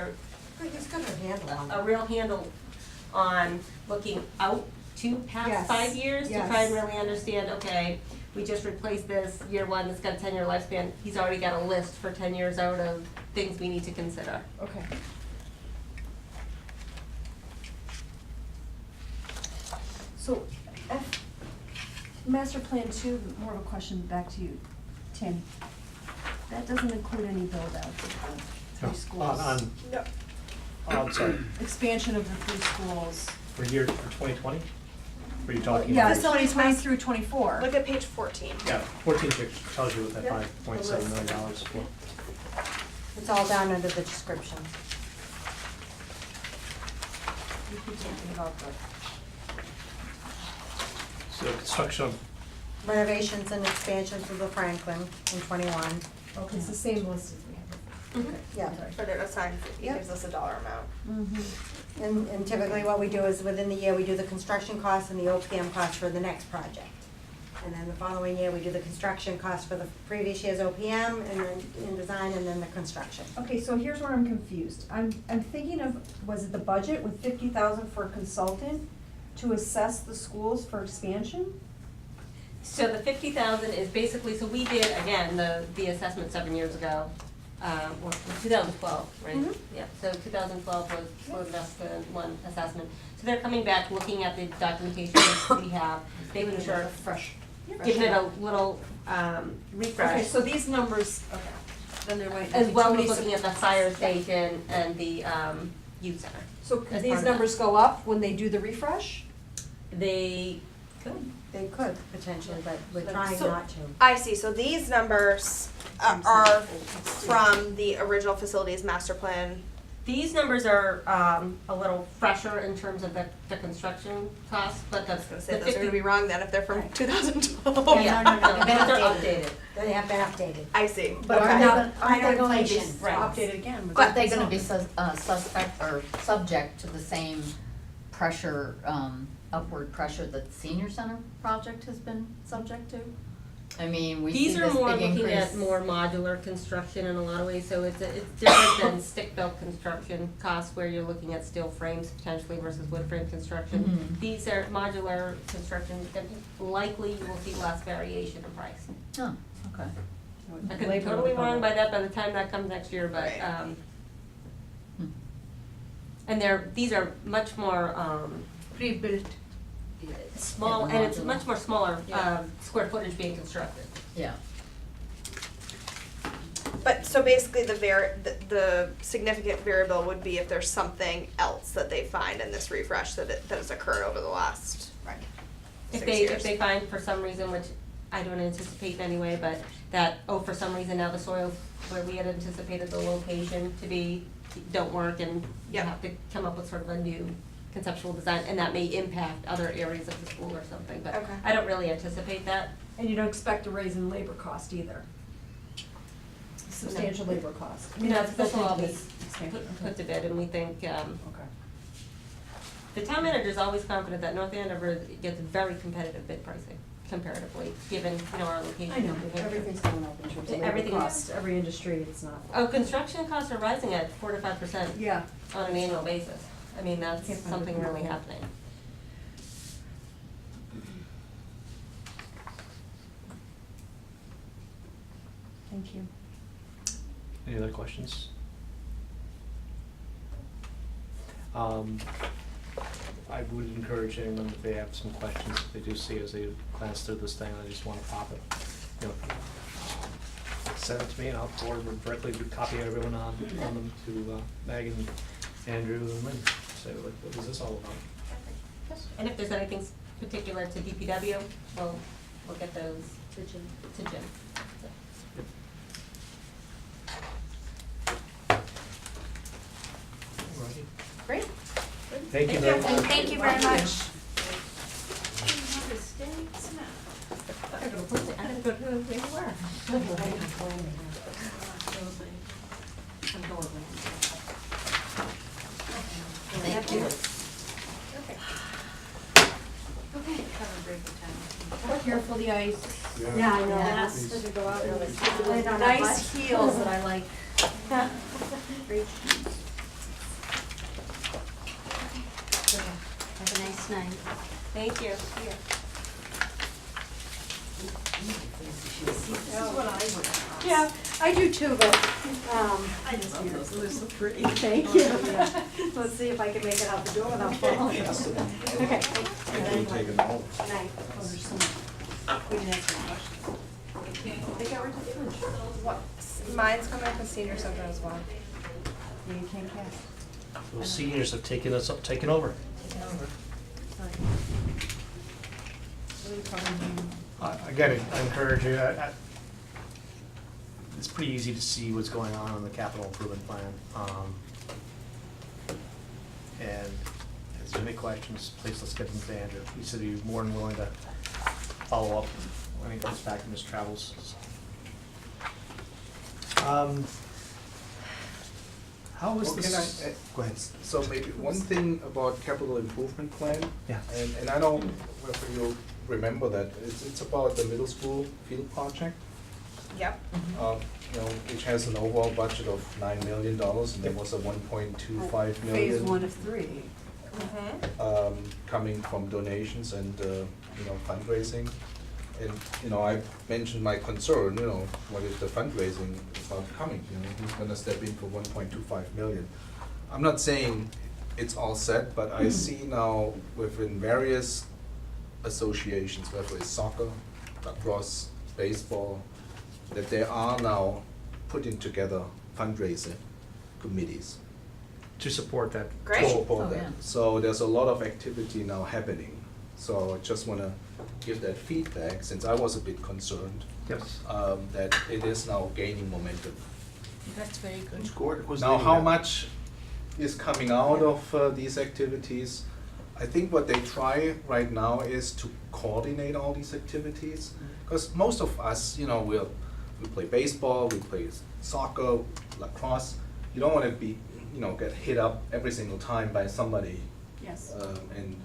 He's got a handle on a it. real handle on looking out to past Yes, 5 years to try and yes. really understand, okay, we just replaced this, year 1, it's got a 10-year lifespan. He's already got a list for 10 years out of things we need to consider. okay. So, master plan 2, more of a question back to you, Tim. That doesn't include any build outs of the three schools. I'm sorry, Expansion of the three schools. for 2020? Were you talking? Yeah, about- Facilities 2020 master- through 24. Look at page 14. Yeah, 14 tells you what that Yep. $5.7 million is for. It's all down under the description. You keep talking about the, So construction of Renovations and expansions of the Franklin in 21. okay, it's the same list as we have. Okay, Yeah. sorry. But it assigns, it Yep. gives us a dollar amount. And typically what we do is within the year, we do the construction costs and the OPM costs for the next project. And then the following year, we do the construction costs for the previous year's OPM and then in design and then the construction. Okay, so here's where I'm confused. I'm thinking of, was it the budget with 50,000 for a consultant to assess the schools for expansion? So the 50,000 is basically, so we did, again, the assessment 7 years ago, or 2012, right? Mhm. Yeah, so 2012 was the best one assessment. So they're coming back, looking at the documentation that we have, making sure, giving it a little Okay, refresh. so these numbers, okay, then there might As be well too as many looking at the fire station and the youth center. So as could part these of that. numbers go up when they do the refresh? They could. They could potentially, but we're trying So- not to. I see, so these numbers are from the original facilities master plan. These numbers are a little fresher in terms of the construction costs, but the I was gonna say, the those are 50 gonna be wrong then if they're from Right. 2012. Yeah, No, no, no, they've been they're updated. updated. They have been updated. I see. But Okay. aren't they Now, gonna- higher aren't they going to be inflation. Right. Updated again. with But they're the gonna be song. suspect or subject to the same pressure, upward pressure that the senior center project has been subject to? I mean, we see These this are more big increase. looking at more modular construction in a lot of ways, so it's different than stick-built construction costs where you're looking at steel frames potentially versus wood frame construction. Mhm. These are modular construction, and likely you will see less variation in price. Oh, okay. I could be Labor totally will come wrong up. by that by the time that comes next year, but, Right. Hmm. and these are much more, Pre-built. small, Yeah, and it's modular. much more smaller, Yeah. square footage being constructed. Yeah. But so basically the significant variable would be if there's something else that they find in this refresh that has occurred over the last If 6 they, years. if they find for some reason, which I don't anticipate anyway, but that, for some reason now the soils where we had anticipated the location to be, don't work and you Yep. have to come up with sort of a new conceptual design, and that may impact other areas of the school or something, but Okay. I don't really anticipate that. And you don't expect a raise in labor cost either? Substantial labor cost. I mean, No, that's this will all built be into this expansion. put to bed, and we think, Okay. the town manager is always confident that North Andover gets very competitive bid pricing comparatively, given, our location. I know, in New Hampshire. everything's going up in terms of labor Everything is. costs, every industry, it's not. Oh, construction costs are rising at 4 to 5%. Yeah. On an annual basis. I mean, that's Can't find something it. really happening. Thank you. Any other questions? I would encourage anyone, if they have some questions, if they do see as they glance through this thing, they just wanna pop it, send it to me and I'll forward it directly, copy everyone on them to Meg and Andrew and Lynn. Say, what is this all about? And if there's anything particular to DPW, we'll get those to Jim. Alrighty. Great. Thank you very much. Thank you very much. I gotta go to where you were. Thank you. Careful the ice. Yeah, I know, Yeah. that's, to go out and The nice heels that I like. Have a nice night. Thank you. This is what I would have. Yeah, I do too, but, I just love those, they're so pretty. thank you. Let's see if I can make it out the door without falling. Okay. Take it home. Night. Oh, there's so much. We didn't answer any questions. They got rid of the fridge. What, mine's coming up with senior center as well. You can't catch. Those seniors have taken over. Again, I encourage you, it's pretty easy to see what's going on in the capital improvement plan. And if there's any questions, please let's get them to Andrew. He said he's more than willing to follow up when he comes back from his travels. How is Well, this? can I, Go ahead. So maybe one thing about capital improvement plan. Yeah. And I don't know whether you'll remember that, it's about the middle school field project. Yep. Which has an overall budget of $9 million, and there was a 1.25 million. Phase 1 of 3. Mm-hmm. Coming from donations and, fundraising. And, you know, I mentioned my concern, you know, what if the fundraising is not coming, you know, who's gonna step in for 1.25 million? I'm not saying it's all set, but I see now within various associations, whether it's soccer, lacrosse, baseball, that they are now putting together fundraising committees. To support that. Great. To support Oh, that. yeah. So there's a lot of activity now happening. So I just wanna give that feedback, since I was a bit concerned, Yes. that it is now gaining momentum. That's very good. Now, how much is coming out of these activities? I think what they try right now is to coordinate all these activities. Because most of us, you know, we play baseball, we play soccer, lacrosse. You don't want to be, you know, get hit up every single time by somebody, Yes. and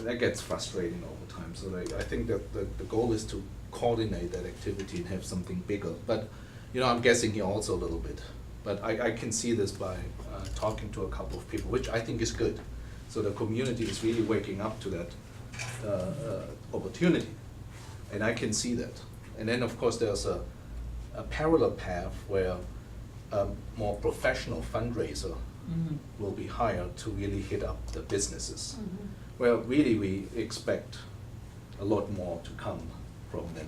that gets frustrating over time. So I think that the goal is to coordinate that activity and have something bigger. But, you know, I'm guessing here also a little bit. But I can see this by talking to a couple of people, which I think is good. So the community is really waking up to that opportunity. And I can see that. And then, of course, there's a parallel path where a more professional fundraiser will be hired to really hit up the businesses. Where really we expect a lot more to come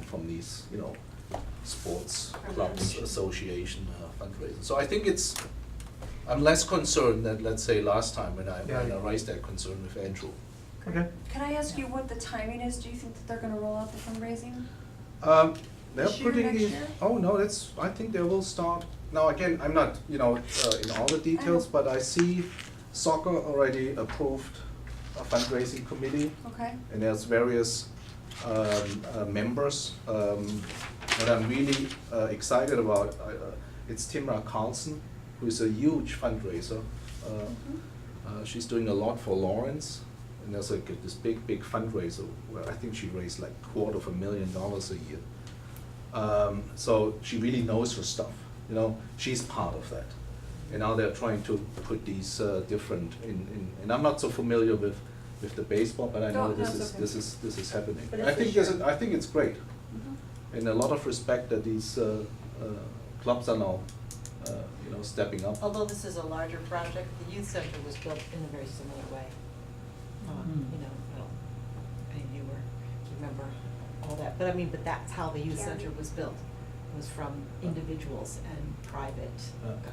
from these, you know, sports clubs, association fundraisers. So I think I'm less concerned than, let's say, last time when I raised that concern with Andrew. Okay. Can I ask you what the timing is? Do you think that they're gonna roll out the fundraising? They're This year, putting next these, year? oh no, I think they will start, now again, I'm not, you know, in all the details, but I see soccer already approved a fundraising committee, Okay. and there's various members. What I'm really excited about, it's Timra Carlson, who is a huge fundraiser. She's doing a lot for Lawrence, and there's like this big fundraiser where I think she raised like $250,000 a year. So she really knows her stuff, you know, she's part of that. And now they're trying to put these different and I'm not so familiar with the baseball, but I know No, this that's is happening. But I it's think for sure. I think it's great, and a lot of respect that these clubs are now, you know, stepping up. Although this is a larger project, the youth center was built in a very similar way. You know, well, any of you remember all that, but I mean, but that's how the youth Yeah. center was built, was from individuals and private,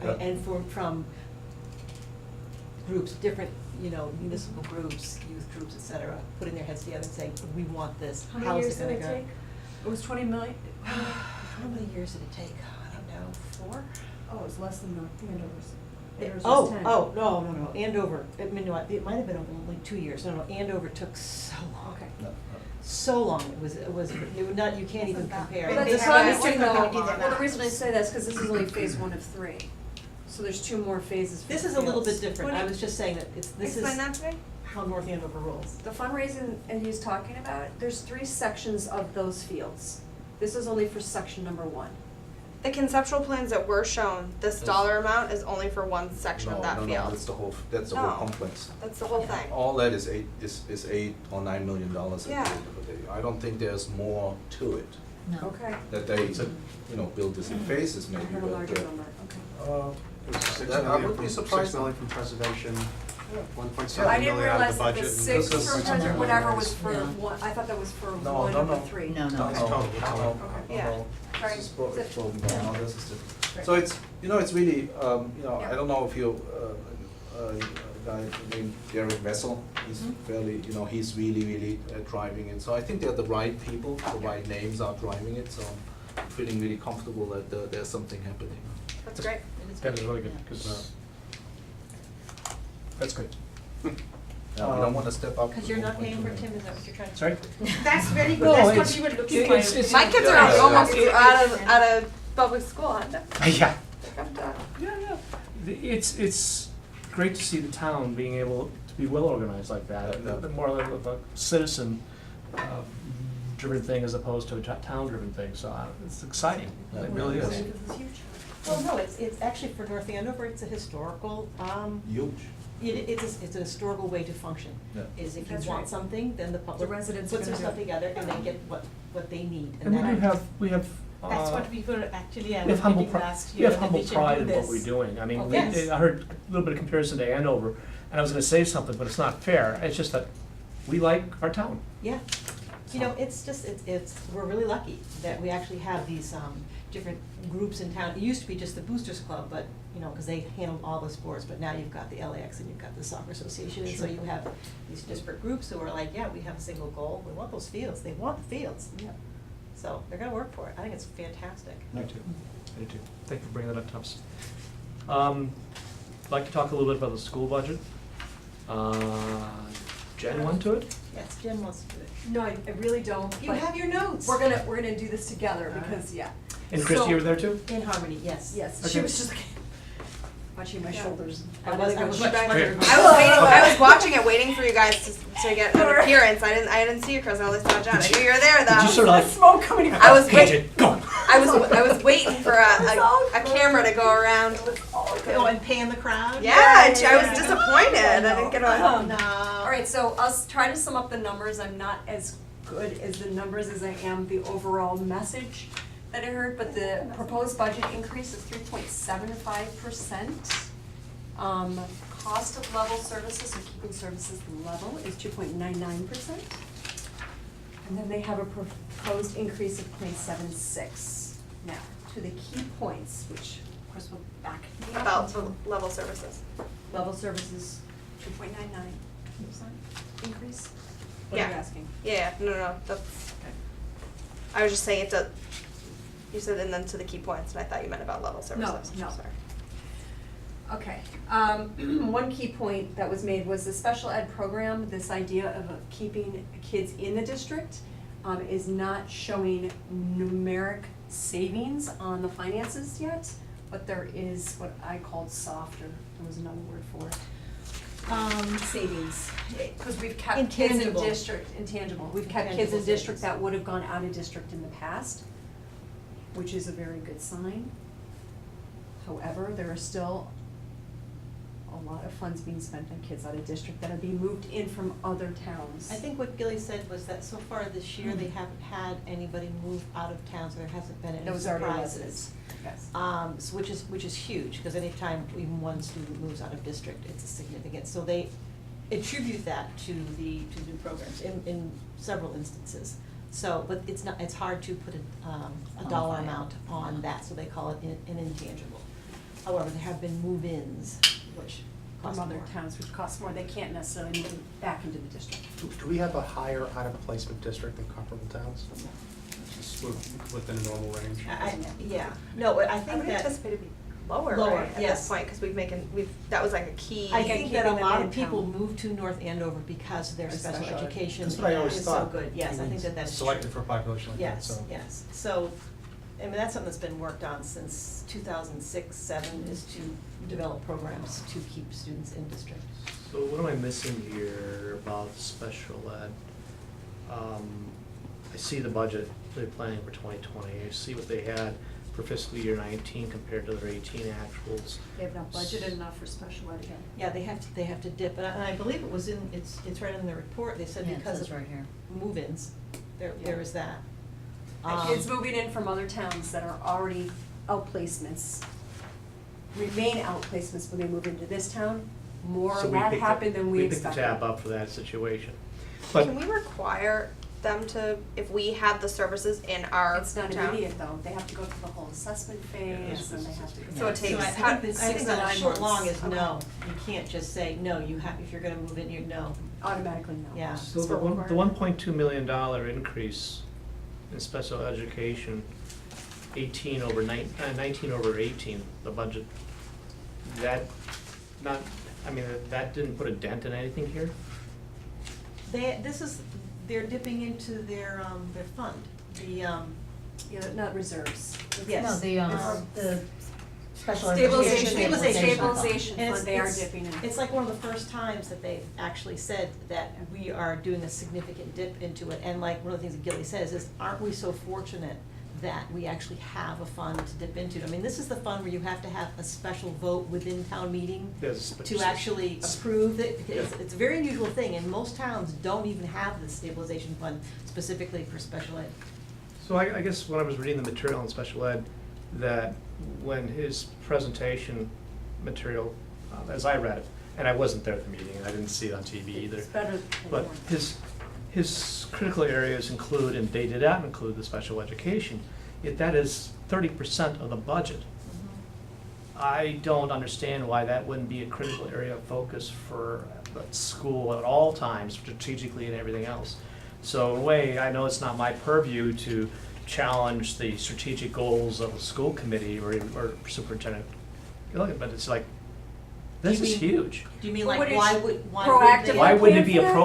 Yeah. and from groups, different, you know, municipal groups, youth groups, et cetera, putting their heads together and saying, we want this, How many how's years it did gonna it go? take? It was 20 million? How many years did it take? I don't know, 4? Oh, it was less than Andover's. Andover's Oh, was 10. no, Andover, I mean, no, it might have been only 2 years, no, Andover took so long. Okay. So long, it was, it would not, you can't even compare. Well, And that's they what I'm haven't- saying they're though, gonna do that well, the now. reason I say that is because this is only phase 1 of 3. So there's 2 more phases for This the is a little bit fields. different, I was just saying that this is Explain that to me. how North Andover rolls. The fundraising and he's talking about, there's 3 sections of those fields. This is only for section number 1. The conceptual plans that were shown, this dollar amount is only for one section of that No, field. that's the whole No. complex. That's the whole thing. All that is $8 or $9 million at the Yeah. end of the day. I don't think there's more to it, Okay. that they, you know, build this in phases I maybe, heard a but, larger number, okay. It was 6 That- I million would be from, surprised. 6 million from preservation, Yeah. 1.7 I didn't million out of realize the that the budget. 6 This is- for president, whatever was for No. 1, I thought that was for No, 1 no, of the no. 3. No, No, It's total, it's total. no, Yeah. no. Right. This is broken down, no, this is different. Right. So it's, you know, it's really, you know, Yeah. I don't know if you, a guy named Derek Vessel, he's fairly, you know, he's really driving it. So I think they're the right people, the right names are driving it, so I'm feeling really comfortable that there's something happening. That's great. It is That is good. really good, because, that's good. Now, we don't wanna step up. Cause to you're not 1.2 paying for million. Tim, is that what you're trying to say? Sorry? That's very good, No, that's what it's- we were looking it's- for. My kids Yeah, are yeah, almost yeah. out of public school, aren't they? Yeah. I'm done. It's great to see the town being able to be well organized like that, Yeah. the more of a citizen driven thing as opposed to a town driven thing, so it's exciting, Yeah. it really is. Well, no, it's actually for North Andover, it's a historical, Huge. it's a historical way to function, Yeah. is if you That's want right. something, then the public The residents puts are their gonna stuff do it. together and they get what they need. And we that- do have, That's what we were actually we have humble advocating pride, last we year, have that humble we should pride do in what this. we're doing. I mean, Oh, we, yes. I heard a little bit of comparison to Andover, and I was gonna say something, but it's not fair. It's just that we like our town. Yeah, you know, it's just, we're really lucky that we actually have these, different groups in town. It used to be just the Boosters Club, but, you know, cause they handled all the sports, but now you've got the LAX and you've got the Soccer Association, and so you have these disparate groups who are like, yeah, we have a single goal, we want those fields, they want the fields. Yep. So, they're gonna work for it, I think it's fantastic. Me too. Me too. Thank you for bringing that up, Thomas. I'd like to talk a little bit about the school budget. Jen went to it? Yes, Jen wants to do it. No, I really don't, You but have your notes. we're gonna do this together, All right. because, yeah. And Christie, So- you were there too? In harmony, yes. Yes, Okay. she was just like watching my Yeah. shoulders. I was much Great. I was waiting. I was watching it, waiting for you guys to get an appearance. I didn't see you, Chris. I only saw John. I knew you were there though. Did you sort of like, Smoke coming out. I was Paige waiting. it, go! I was waiting for a camera to go around. Oh, and pan the crowd? Yeah, I was disappointed. I didn't get a. No. All right, so I'll try to sum up the numbers. I'm not as good as the numbers as I am the overall message that I heard, but the proposed budget increase is 3.75%. Cost of level services, so keeping services level, is 2.99%. And then they have a proposed increase of 0.76. Now, to the key points, which of course will back me up. About the level services. Level services, 2.99% increase? What are you Yeah. asking? Yeah, no, that's. I was just saying it's a. You said and then to the key points, and I thought you meant about level services. no. Sorry. Okay, one key point that was made was the special ed program, this idea of keeping kids in the district, is not showing numeric savings on the finances yet, but there is what I called softer, there was another word for it. Savings, because we've kept kids in Intangible. intangible, we've kept kids in Intangible district savings. that would have gone out of district in the past, which is a very good sign. However, there are still a lot of funds being spent on kids out of district that are being moved in from other towns. I think what Gilly said was that so far this year, they haven't had anybody move out of town, so there hasn't been any Those are the surprises. residents, yes. So which is huge, because anytime even one student moves out of district, it's a significant, so they attribute that to the new programs in several instances. So, but it's hard to put a dollar Quantify it. amount on that, so they call it an intangible. However, there have been move-ins, which From cost other more. towns, which costs more, they can't necessarily move back into the district. Do we have a higher out-of-placement district than comparable towns? Just within a normal range? Yeah, no, I I think would that. anticipate it be lower, Lower, right, at yes. this point, because that was like a key. I think that a keeping them lot in of people town. move to North Andover because their Of special special ed. education That's is what I always so thought. good, yes, I think that that's true. Selected for a population like that, Yes, so. yes, so, I mean, that's something that's been worked on since 2006, 7, is to develop programs to keep students in district. So what am I missing here about special ed? I see the budget they're planning for 2020. I see what they had for fiscal year 19 compared to their 18 actuals. They have not budgeted enough for special ed again. Yeah, they have to dip, and I believe it was it's right in the report, they said Yeah, it because says of right here. move-ins, there Yeah. is that. Kids moving in from other towns that are already outplacements, remain outplacements when they move into this town, more So of we that picked happened than we picked expected. the tab up for that situation. But Can we require them to, if we have the services in our It's not town? immediate though, they have to go through the whole assessment phase and they have to. So it takes- I how- think six to that 9 short long months. is no, you can't just say, no, you have, if you're gonna move in, you know, Automatically no. yeah. So It's the for the $1.2 million increase in special education, 19 over 18, the budget, that not, I mean, that didn't put a dent in anything here? They're dipping into their fund, Yeah, not reserves. Yes. No, the special Stabilization, education. stabilization And fund, they are dipping in. It's like one of the first times that they've actually said that we are doing a significant dip into it, and like one of the things that Gilly says is, aren't we so fortunate that we actually have a fund to dip into. I mean, this is the fund where you have to have a special vote within town meeting Yes, but to actually approve it. It's, Yeah. it's a very unusual thing, and most towns don't even have the stabilization fund specifically for special ed. So I guess when I was reading the material on special ed, that when his presentation material, as I read it, and I wasn't there at the meeting, and I didn't see it on TV either. It's better than But one. his critical areas include, and they did not include the special education, yet that is 30% of the budget. I don't understand why that wouldn't be a critical area of focus for the school at all times, strategically and everything else. So in a way, I know it's not my purview to challenge the strategic goals of a school committee or superintendent, but it's like, this You is mean- huge. Do you mean But like, would why it would proactively they? Why wouldn't it be a plan for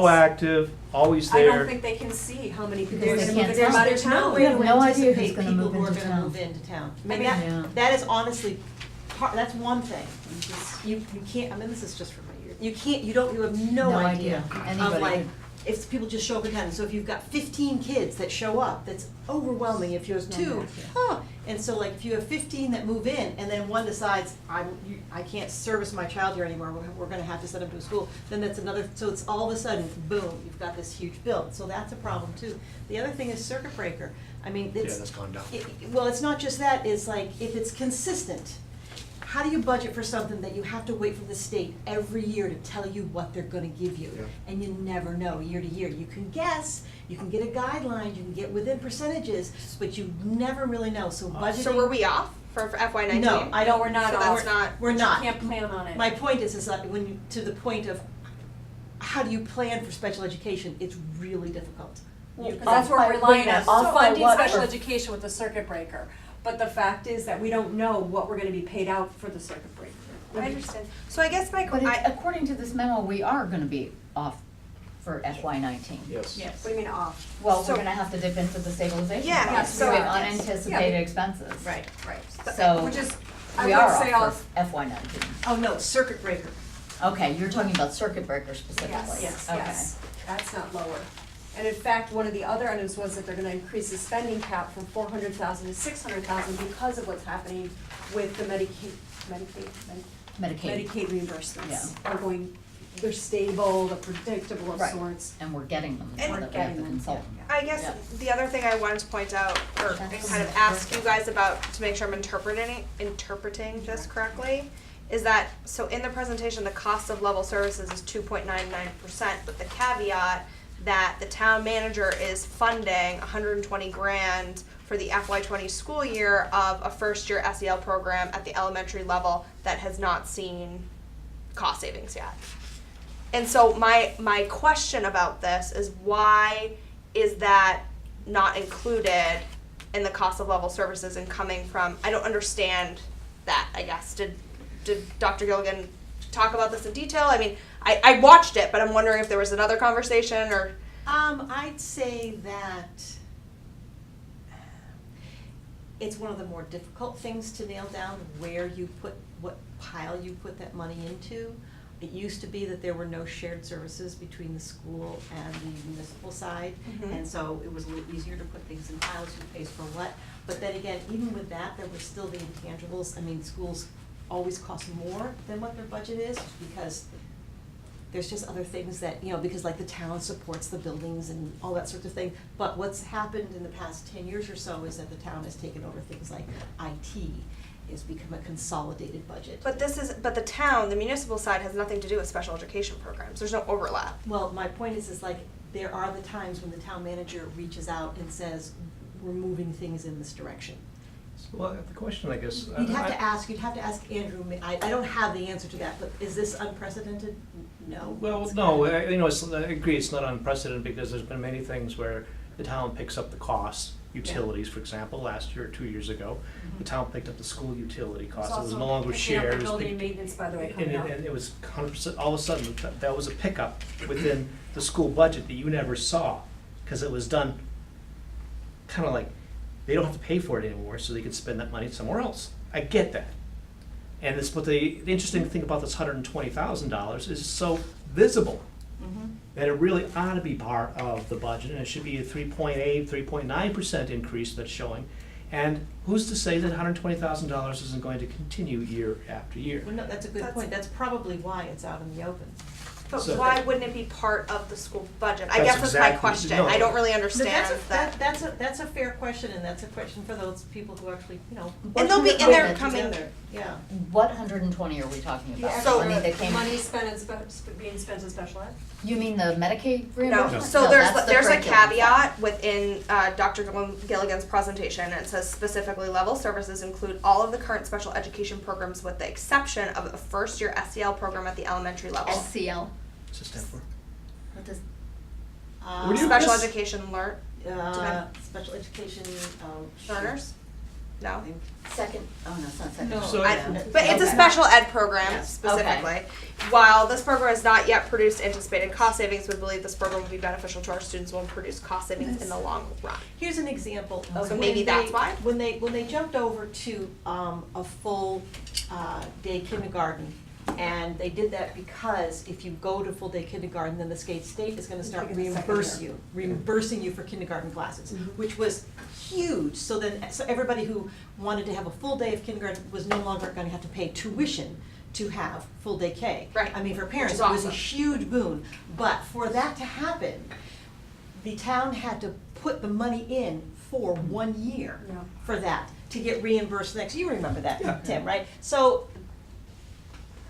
proactive, always I there? don't think they can see how many people are There's, gonna They move can't in tell. out of there's no town. way We to have no idea who's anticipate gonna people move who are into gonna town. move into town. I I mean, mean, yeah. that is honestly, that's one thing. You can't, I mean, this is just from my ear. You have no No idea idea. of Anybody like, could- if people just show up in town. So if you've got 15 kids that show up, that's overwhelming. If you have There's no two, math, yeah. huh. And so like, if you have 15 that move in, and then one decides, I can't service my child here anymore, we're gonna have to send them to a school, then that's another, so it's all of a sudden, boom, you've got this huge bill. So that's a problem too. The other thing is circuit breaker. I mean, Yeah, it's. that's gone down. Well, it's not just that, it's like, if it's consistent, how do you budget for something that you have to wait for the state every year to tell you what they're gonna give you? Yeah. And you never know, year to year. You can guess, you can get a guideline, you can get within percentages, but you never really know, so budgeting. So were we off for FY nineteen? No, I don't, we're not So off. that's not, we're not. You can't plan on it. My point is like, when you, to the point of, how do you plan for special education, it's really difficult. Because that's what we're relying on, Off by funding what special for- education with the circuit breaker. But the fact is that we don't know what we're gonna be paid out for the circuit breaker. I understand. So I guess my, But it- I, according to this memo, we are gonna be off for FY19. Yes. What do you mean off? Well, So- we're gonna have to dip into the stabilization Yeah, fund. yes, We have so- unanticipated Yeah. expenses. Right. Right. So, Which is, I we would are say off off. for FY19. Oh, no, circuit breaker. Okay, you're talking about circuit breaker specifically. Yes, Okay. yes, that's not lower. And in fact, one of the other items was that they're gonna increase the spending cap from 400,000 to 600,000 because of what's happening with the Medicaid Medicaid, reimbursements. Are going, they're stable, they're predictable of Right. sorts. and we're getting them, And so that we have getting the them, consultant. I guess Yeah. the other thing I wanted to point out, or That's kind of ask you guys about, to make sure I'm interpreting this correctly, is that, so in the presentation, the cost of level services is 2.99%, but the caveat that the town manager is funding 120 grand for the FY20 school year of a first-year SEL program at the elementary level that has not seen cost savings yet. And so my question about this is, why is that not included in the cost of level services and coming from, I don't understand that, I guess. Did Dr. Gilligan talk about this in detail? I mean, I watched it, but I'm wondering if there was another conversation or. I'd say that it's one of the more difficult things to nail down, where you put, what pile you put that money into. It used to be that there were no shared services between the school and the municipal side, Mhm. and so it was a little easier to put things in piles, who pays for what. But then again, even with that, there were still the intangibles. I mean, schools always cost more than what their budget is, because there's just other things that, because like the town supports the buildings and all that sort of thing. But what's happened in the past 10 years or so is that the town has taken over things like IT, it's become a consolidated budget. But the town, the municipal side has nothing to do with special education programs. There's no overlap. Well, my point is like, there are the times when the town manager reaches out and says, we're moving things in this direction. Well, the question, I guess. You'd have to ask Andrew, I don't have the answer to that, but is this unprecedented? No. Well, no, I agree, it's not unprecedented, because there's been many things where the town picks up the costs, utilities, for example, last year or 2 years ago. The town picked up the school utility costs, it was no longer shared. It's it was building big- and maintenance, by the way, And coming up. it was 100%, all of a sudden, that was a pickup within the school budget that you never saw, because it was done kind of like, they don't have to pay for it anymore, so they can spend that money somewhere else. I get that. And this, but the interesting thing about this $120,000 is it's so visible that it really ought to be part of the budget, and it should be a 3.8, 3.9% increase that's showing. And who's to say that $120,000 isn't going to continue year after year? Well, no, that's a good That's- point, that's probably why it's out in the open. But So- why wouldn't it be part of the school budget? I That's guess that's my exactly- question. no. I don't really No, understand that. that's a fair question, and that's a question for those people who actually, you know. And they'll be in put there it coming- together. Yeah. What 120 are we talking The about? So- Money that actual came, money spent in being spent in special ed? you mean the Medicaid No, reimbursement? so No, there's that's the there's a curriculum. caveat within Dr. Gilligan's presentation. It says specifically level services include all of the current special education programs with the exception of a first-year SEL program at the elementary level. SCL. What's it stand for? What does, Would you- Special Yes. education Special education, learners? No. second, oh no, it's not second. No. So- But it's a Okay. special ed program Yeah. specifically. While this program has not yet produced anticipated cost savings, we believe this program will be beneficial to our students and will produce cost savings in the long run. Here's an example of So when maybe that's why? When they jumped over to, a full, day kindergarten, and they did that because if you go to full day kindergarten, then the state is gonna start Taking the second reimbursing you for kindergarten classes, which was huge. So everybody who wanted to have a full day of kindergarten was no longer gonna have to pay tuition to have full day K. Right. I mean, for parents, is it was a awesome. huge boon, but for that to happen, the town had to put the money in for 1 year Yeah. for that, to get reimbursed next, you remember Yeah. that, Tim, right? So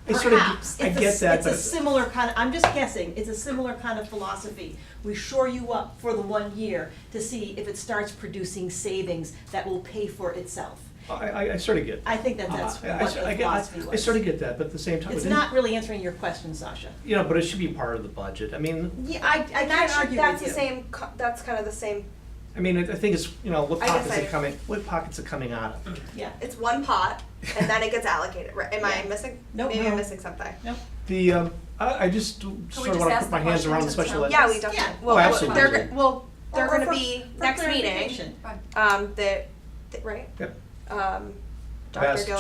I sort of- perhaps, I get that, it's but a similar kind of, I'm just guessing, it's a similar kind of philosophy. We shore you up for the 1 year to see if it starts producing savings that will pay for itself. I sort of get. I think that's what the philosophy was. I sort of get that, but at the same time. It's within- not really answering your question, Sasha. You know, but it should be part of the budget. I mean, Yeah, I And can't that's argue that's with the you. same. That's kind of the same. I think it's, you know, what I guess pockets are I- coming, what pockets are coming out of. Yeah. It's one pot, and then it gets allocated. Right? Am I Yeah. missing? Nope. Maybe No. I'm missing something. The, I just sort we of just wanna ask put my the hands around the questions special ed. Yeah, we definitely. Yeah. Well, Oh, absolutely. they're Or going to for- be for next meeting. clarification. Right. Yep. Dr. Best, Jim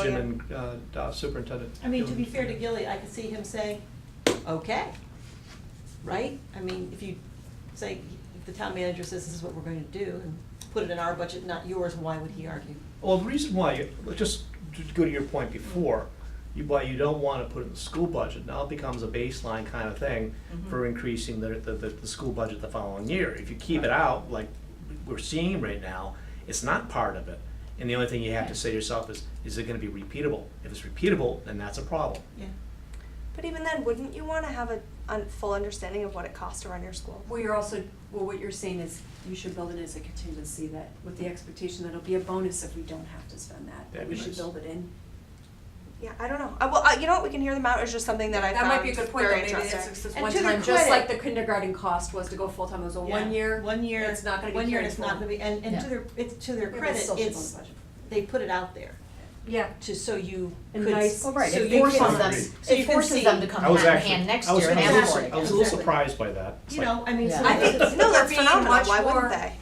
Gilligan. and Superintendent. I mean, to be fair to Gilly, I could see him say, okay, right? I mean, if you say, if the town manager says this is what we're going to do, and put it in our budget, not yours, why would he argue? Well, the reason why, just to go to your point before, why you don't wanna put it in the school budget, now it becomes a baseline kind of thing for increasing the school budget the following year. If you keep it out, like we're seeing right now, it's not part of it. And the only thing you have to say to yourself is it gonna be repeatable? If it's repeatable, then that's a problem. Yeah. But even then, wouldn't you want to have a full understanding of what it costs to run your school? Well, you're also, well, what you're saying is you should build it as a contingency that, with the expectation that it'll be a bonus if we don't have to spend that. That'd We be should nice. build it in. Yeah, I don't know. You know what? We can hear them out. It's just something that I That found might be a good point, though, very maybe interesting. it's just And one to their time, just like credit- the kindergarten cost was to go full-time, it was a Yeah. 1 year. 1 year. It's not gonna be 1 year, carried it's not gonna forward. be, and Yeah. to their Yeah, but credit, still should it's, go in the budget. they put it out there, Yeah, so you And could. nice- Well, right, so it you forces can- them, so you it can forces see- them to come I was hand in actually, hand next I was, year I and was a ask little, for it I was a again. little Exactly. surprised by that. It's You like, know, I mean, so. Yeah. I think this is- no, that's they're being phenomenal. much Why more- wouldn't they?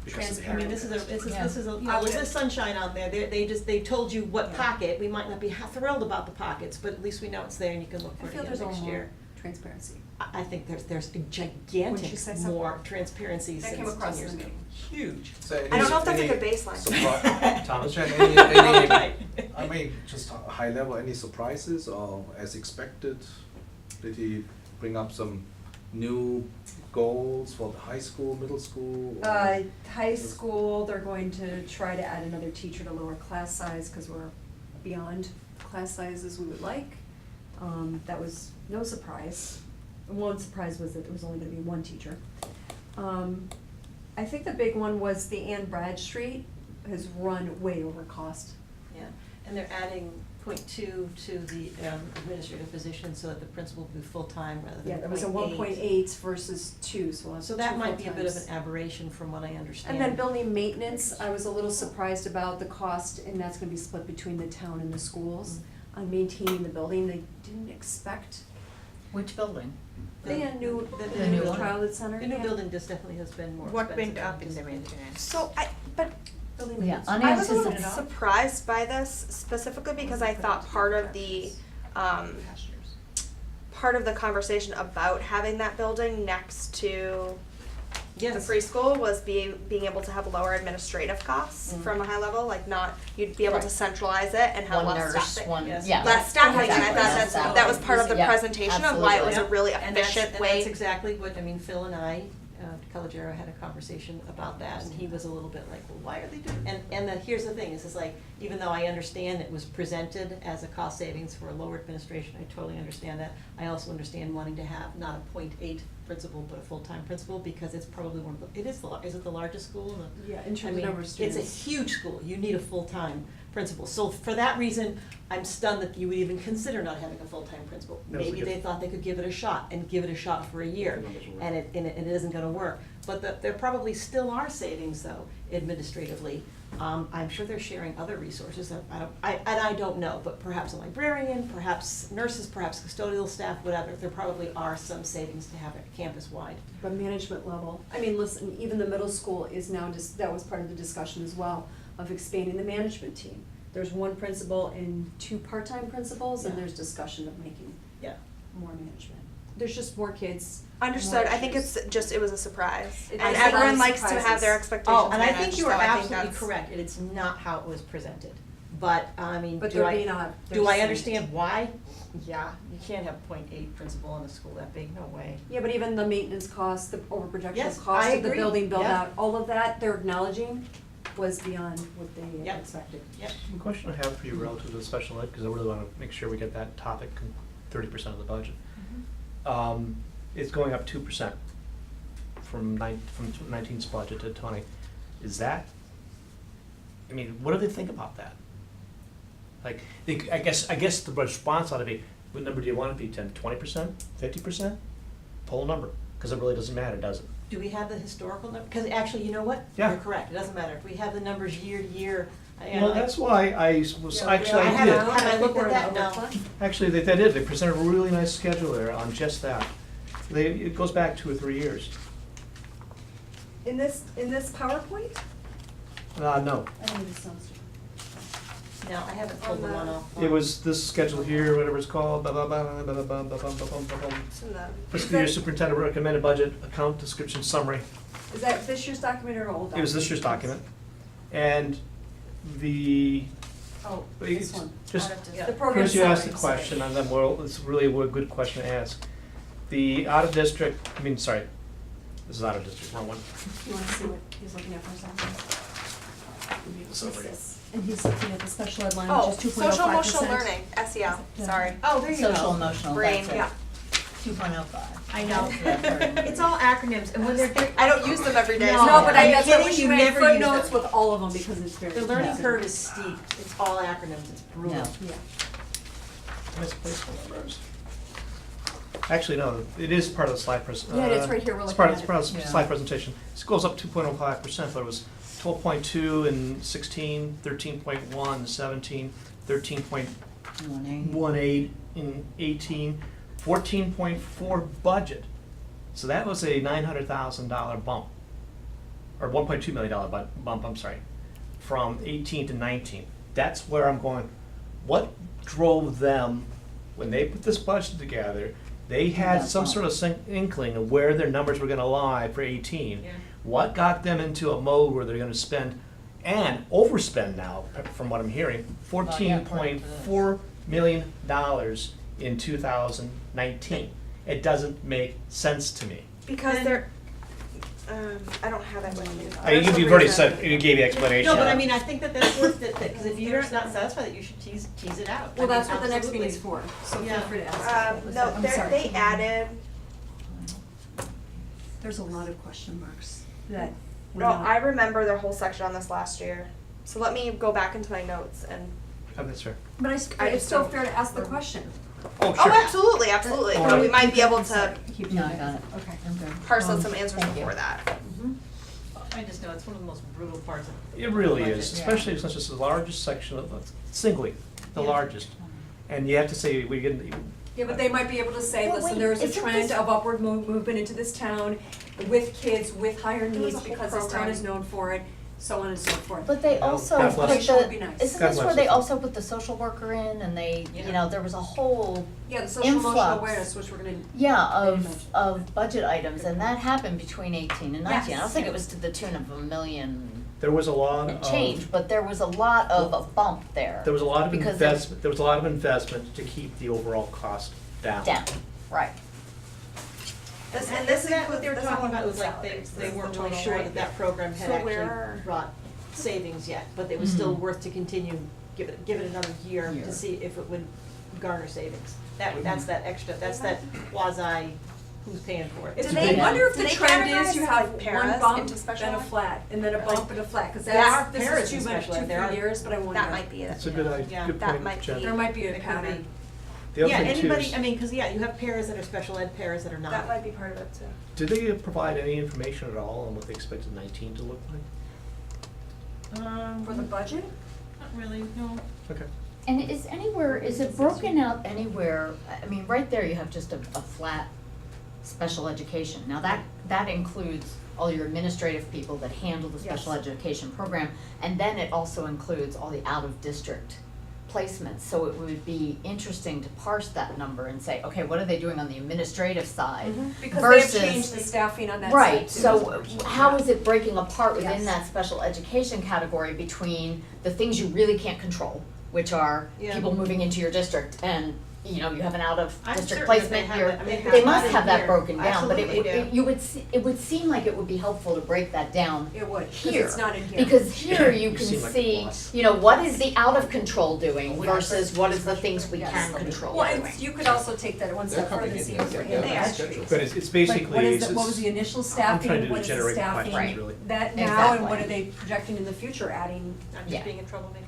because of the I mean, this is Yeah. this is a, you know, there's sunshine out there, they told you what pocket, we might not be thrilled about the pockets, but at least we know it's there and you can look I for it feel again there's a next little year. more transparency. I think there's a Wouldn't you gigantic say so? more transparency That since came 10 across years in the ago. meeting. Huge. I don't know if that's a good baseline. Thomas, any, Right. I mean, just high level, any surprises or as expected? Did he bring up some new goals for the high school, middle school? or- High school, they're going to try to add another teacher to lower class size, cause we're beyond class sizes we would like. That was no surprise. One surprise was that there was only gonna be one teacher. I think the big one was the Ann Bradstreet has run way over cost. Yeah, and they're adding .2 to the administrative position so that the principal will be full-time rather than Yeah, there was a 0.8. 1.8 versus 2, so we'll have So two that might be a bit of full-times. an aberration from what I understand. And then building maintenance, I was a little surprised about the cost, and that's gonna be split between the town and the schools. On maintaining the building, they didn't expect, Which building? the new, the The new one? childhood center. The new yeah. building just definitely has been more What expensive went up than in the anticipated. maintenance? So but Building Yeah, maintenance. I was a little unanticipated. surprised by this specifically because I thought part of the conversation about having that building next to Yes. the preschool was being able to have lower administrative costs from a high level, like not, you'd be able to Right. centralize it and have One less nurse, staffing. one, Yes. yeah. Less staffing, and I Exactly. thought Less that was part of the staffing. Yeah, presentation of why it was a absolutely. really And that's- efficient And way. that's exactly what, I mean, Phil and I, Calogero had a conversation about that, and he was a little bit like, well, why are they doing, here's the thing, is like, even though I understand it was presented as a cost savings for a lower administration, I totally understand that. I also understand wanting to have not a .8 principal, but a full-time principal, because it's probably one of the, is it the largest school in the? Yeah, in terms I of mean, number of students. it's a huge school, you need a full-time principal. So for that reason, I'm stunned that you would even consider not having a full-time principal. That was a Maybe good- they thought they could give it a shot, and give it a shot for a year, and it isn't gonna work. But there probably still are savings though, administratively. I'm sure they're sharing other resources, I don't know, but perhaps a librarian, perhaps nurses, perhaps custodial staff, whatever. There probably are some savings to have it campus-wide. But management level, I mean, listen, even the middle school is now just, that was part of the discussion as well, of expanding the management team. There's one principal and 2 part-time principals, and Yeah. there's discussion of making Yeah. more management. There's just more kids. Understood, more I think issues. it's just, it was a surprise, It and is a lot everyone of likes to have surprises. their expectations Oh, and I think managed, you so are I think absolutely that's. correct, and it's not how it was presented. But, I mean, But do they're I, being on. do I understand why? Yeah, you can't have .8 principal in a school that big, no way. Yeah, but even the maintenance costs, the overprojection Yes, cost I of the agree. building build Yeah. out, all of that, they're acknowledging was beyond what they Yep. expected. Yep. The question I have for you relative to the special ed, because I really want to make sure we get that topic 30% of the budget. It's going up 2% from 19's budget to 20. Is that, I mean, what do they think about that? Like, I guess the response ought to be, what number do you want it to be, 10, 20%, 50%? Pull a number, because it really doesn't matter, does it? Do we have the historical number? Because actually, you know what? Yeah. You're correct, it doesn't matter. If we have the numbers year to year, Well, that's why I was, actually, I did. Have I looked at We're that? in No. overtime. Actually, they did, they presented a really nice schedule there on just that. It goes back 2 or 3 years. In this PowerPoint? No, I don't think it sounds. No, I haven't pulled the one off. it was this schedule here, whatever it's called, blah, blah, blah, blah, blah, blah, blah, blah, blah, blah, blah. It's in the- Fiscal year superintendent recommended budget, account description summary. Is that this year's document or an old document? It was this year's document. And the, Oh, it's this one. just, Yeah. The program Chris, you asked the summary. question, and then, well, it's really a good question to ask. The out of district, this is out of district, wrong one. You wanna see what he's looking at for a second? Summary. And he's looking at the special ed line, Oh, which is 2.05%. social emotional learning, SEL, Yeah. sorry. Oh, there you go. Social emotional, Brain, that's it. yeah. 2.05. I know. Yeah. It's all acronyms, and when they're doing. I don't use them every day. No, No, but Are you that's kidding? what we You should make never use footnotes them. with all of them because it's very. The learning confusing. curve is steep, it's all acronyms, it's brutal. Yeah. Yeah. Misplaced numbers. Actually, no, it is part of the slide Yeah, it's right here, we're It's part of, looking it's part of at the it. slide presentation. This goes up 2.05%, but it was 12.2 in 16, 13.1 in 17, 13.18 in 18, 14.4 budget. So that was a $900,000 bump, or $1.2 million bump, I'm sorry, from 18 to 19. That's where I'm going, what drove them, when they put this budget together, they had That some bump. sort of inkling of where their numbers were gonna lie for 18. Yeah. What got them into a mode where they're gonna spend, and overspend now, from what I'm hearing, $14.4 million in 2019. It doesn't make sense to me. Because they're, I don't have it with me. You've already said, you gave the explanation. No, but I mean, I think that that's worth it, because if you're not satisfied, that you should tease it out. Well, I mean, that's what the next meeting's absolutely. for, so feel Yeah. free to ask. No, I'm sorry. they added, There's a lot of question marks that we're no, not. I remember their whole section on this last year. So let me go back into my notes and, Oh, that's fair. But I it's just still don't- fair to ask the question. Oh, oh, sure. absolutely, absolutely, but we might be able to Keep No, I moving. got it. Okay. I'm good. parse out some answers Thank you. before that. I just know it's one of the most brutal parts of. It really budget. is, especially since it's the largest section of, singly, the largest. And you have to say, we get, Yeah, but they might be able to say, Well, listen, wait, there's a isn't trend this- of upward movement into this town with kids, with higher There was needs, a whole because this town program. is known for it. so on and so forth. But they No, also God put bless. the, Would be nice. isn't God this bless where they you. also put the social worker in and they, you Yeah. know, there was a whole, Yeah, the social emotional Influx. awareness, which we're gonna, yeah, Very much. of budget items, and that happened between 18 and 19. I don't Yes. think it was to the tune of $1 million There was a lot and of. change, but there was a lot of a bump there. There was a lot of Because there- investment, there was a lot of investment to keep the overall cost down. Down, right. And this Isn't that what includes, they were this talking all about, it was includes like salaries. they This is weren't the really total, sure right? that that program had So actually where- brought savings yet, but it was still Mhm. worth to continue, give it another year Year. to see if it would garner savings. That's that extra, that's that quasi, who's paying for it. do It's they, big. wonder if Do the they trend is you categorize, have like, one paras bump, into special then a ed? flat, and then a bump and a flat, cause There are that's, this paras is in too much, special ed, 2, there 3 are. years, but I wonder. That might be it. That's a good idea, Yeah. good That point, might Jen. be- There might be a It could pattern. be. The other Yeah, thing too anybody, is, I mean, cause yeah, you have paras that are special ed, paras that are not. That might be part of it too. did they provide any information at all on what they expected 19 to look like? For the budget? Not really, no. Okay. And is anywhere, is it broken out anywhere, I mean, right there you have just a flat special education. Now that includes all your administrative people that handle the special Yes. education program, and then it also includes all the out-of-district placements. So it would be interesting to parse that number and say, okay, what are they doing on the administrative side? Because they have Versus- changed the staffing on that side Right, too. so how is it breaking apart within Yes. that special education category between the things you really can't control, which are Yeah. people moving into your district and, you know, you have an I'm out-of-district certain that placement, they have you're, that- I mean, they that's must not have in that here. broken down, but Absolutely do. it would seem like it would be helpful to break that down It would, 'cause here. it's not in here. Because here you You can seem like a see, boss. you know, what is the out of control doing versus what is the things we Yes. can control Well, doing. and you could also take that one They're step further coming and in, see yeah, what's yeah, in yeah, the that's entry. true. But it's Like, basically, what is it's, the, what was the initial staffing, what is the generate staffing, questions, really. that now, and what Exactly. are they projecting in the future, adding, I'm Yeah. just being a troublemaker.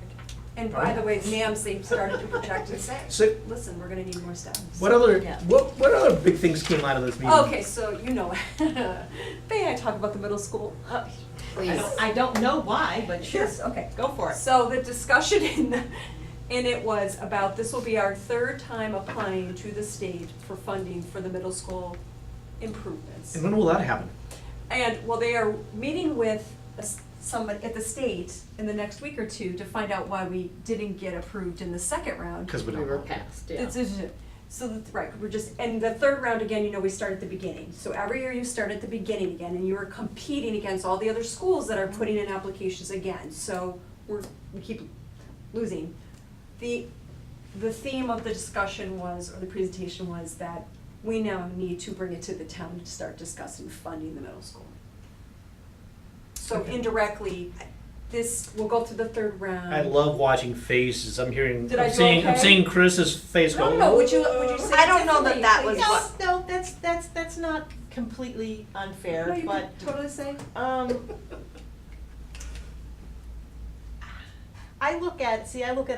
and by the way, NAMS, they started to project and say, So- listen, we're gonna need more staff. what other, Yeah. what other big things came out of this meeting? Okay, so you know, may I talk about the middle school? Please. I don't know why, but sure, Yes, okay. go for it. So the discussion in it was about, this will be our third time applying to the state for funding for the middle school improvements. And when will that happen? And, well, they are meeting with somebody at the state in the next week or two to find out why we didn't get approved in the second round. Because we We don't were know. passed, yeah. So, right, we're just, and the third round, again, you know, we start at the beginning. So every year you start at the beginning again, and you are competing against all the other schools that are putting in applications again. So we keep losing. The theme of the discussion was, or the presentation was, that we now need to bring it to the town to start discussing funding the middle school. So Okay. indirectly, this, we'll go through the third round. I love watching faces. I'm hearing, Did I I'm do seeing, I'm okay? seeing Chris's face go. No, would you say I don't know that differently, that was please? what- No, that's not completely unfair, No, you but, could totally say. I look at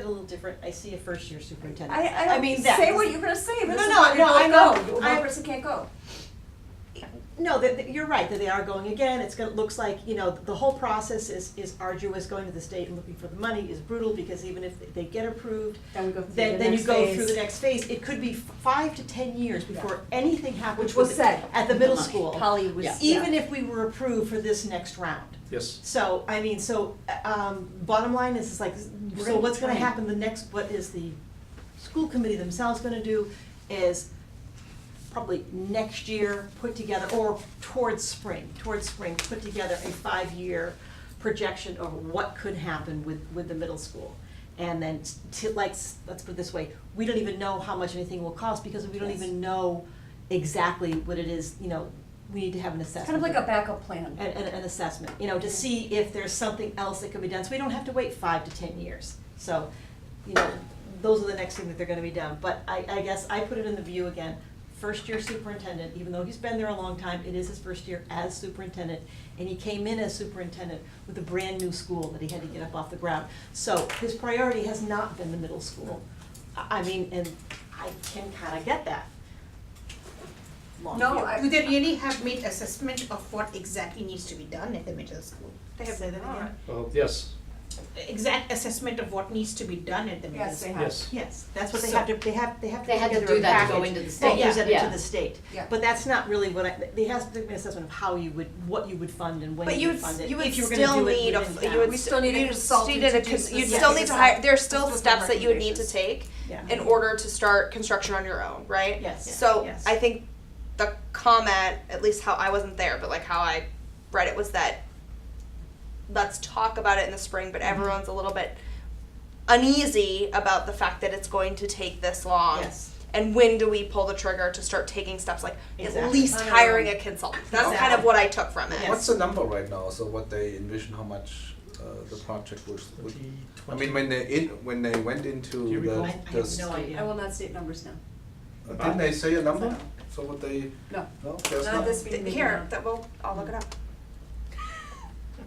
it a little different, I see a first year superintendent. I mean, don't, that- say what you're gonna say, but No, this is no, why we no, both I know. go. One person can't go. No, you're right, that they are going again, looks like, you know, the whole process is arduous, going to the state and looking for the money is brutal, because even if they get approved, Then we go through the next phase. then you go through the next phase, it could be 5 to 10 years before anything happens. Which was with said. At the middle Money. school. Polly was, Yeah. Even if we were approved for this next round. Yes. So, I mean, bottom line is like, We're so gonna what's gonna train. happen, what is the school committee themselves gonna do is probably next year put together, or towards spring, put together a 5-year projection of what could happen with the middle school. And then, let's put it this way, we don't even know how much anything will cost, because we don't Yes. even know exactly what it is, you know, we need to have an assessment. kind of like a backup plan. An assessment, you know, to see if there's something else that can be done, so we don't have to wait 5 to 10 years. So, you know, those are the next thing that they're gonna be done, but I guess I put it in the view again, first year superintendent, even though he's been there a long time, it is his first year as superintendent, and he came in as superintendent with a brand new school that he had to get up off the ground. So his priority has not been the middle school. I mean, and I can kinda get that. Long No, view. I- Do they really have made assessment of what exactly needs to be done at the middle school? They have, say that again? Well, yes. exact assessment of what needs to be done at the middle Yes, they school. have. Yes. Yes, that's what they So- have to, they have to They put had to together do a that to go package into the that state. goes into Yeah. the state. Yeah. But that's not really what there has to be an assessment of how you would, what you would fund and when But you you would would, fund it, you would if you were gonna still do it need a, within you town. would We still need a you'd consultant needed a to do cons- you'd specific still need to hire, there's still specific steps that you would need to recommendations. take Yeah. in order to start construction on your own, right? Yes. So Yes. I think the comment, at least how I wasn't there, but like how I read it was that let's talk about it in the spring, but everyone's a little bit uneasy about the fact that it's going to take this long. Yes. And when do we pull the trigger to start taking steps like at Exactly. least hiring a consultant? That's kind of what I took from it. Yes. What's the number right now? So what they envision, how much the project would, I mean, when they went into Do you recall? I have no I idea. will not state numbers now. Didn't they say a number? So what they, No, no, there's not not? this meeting. Here, that will, I'll look it up.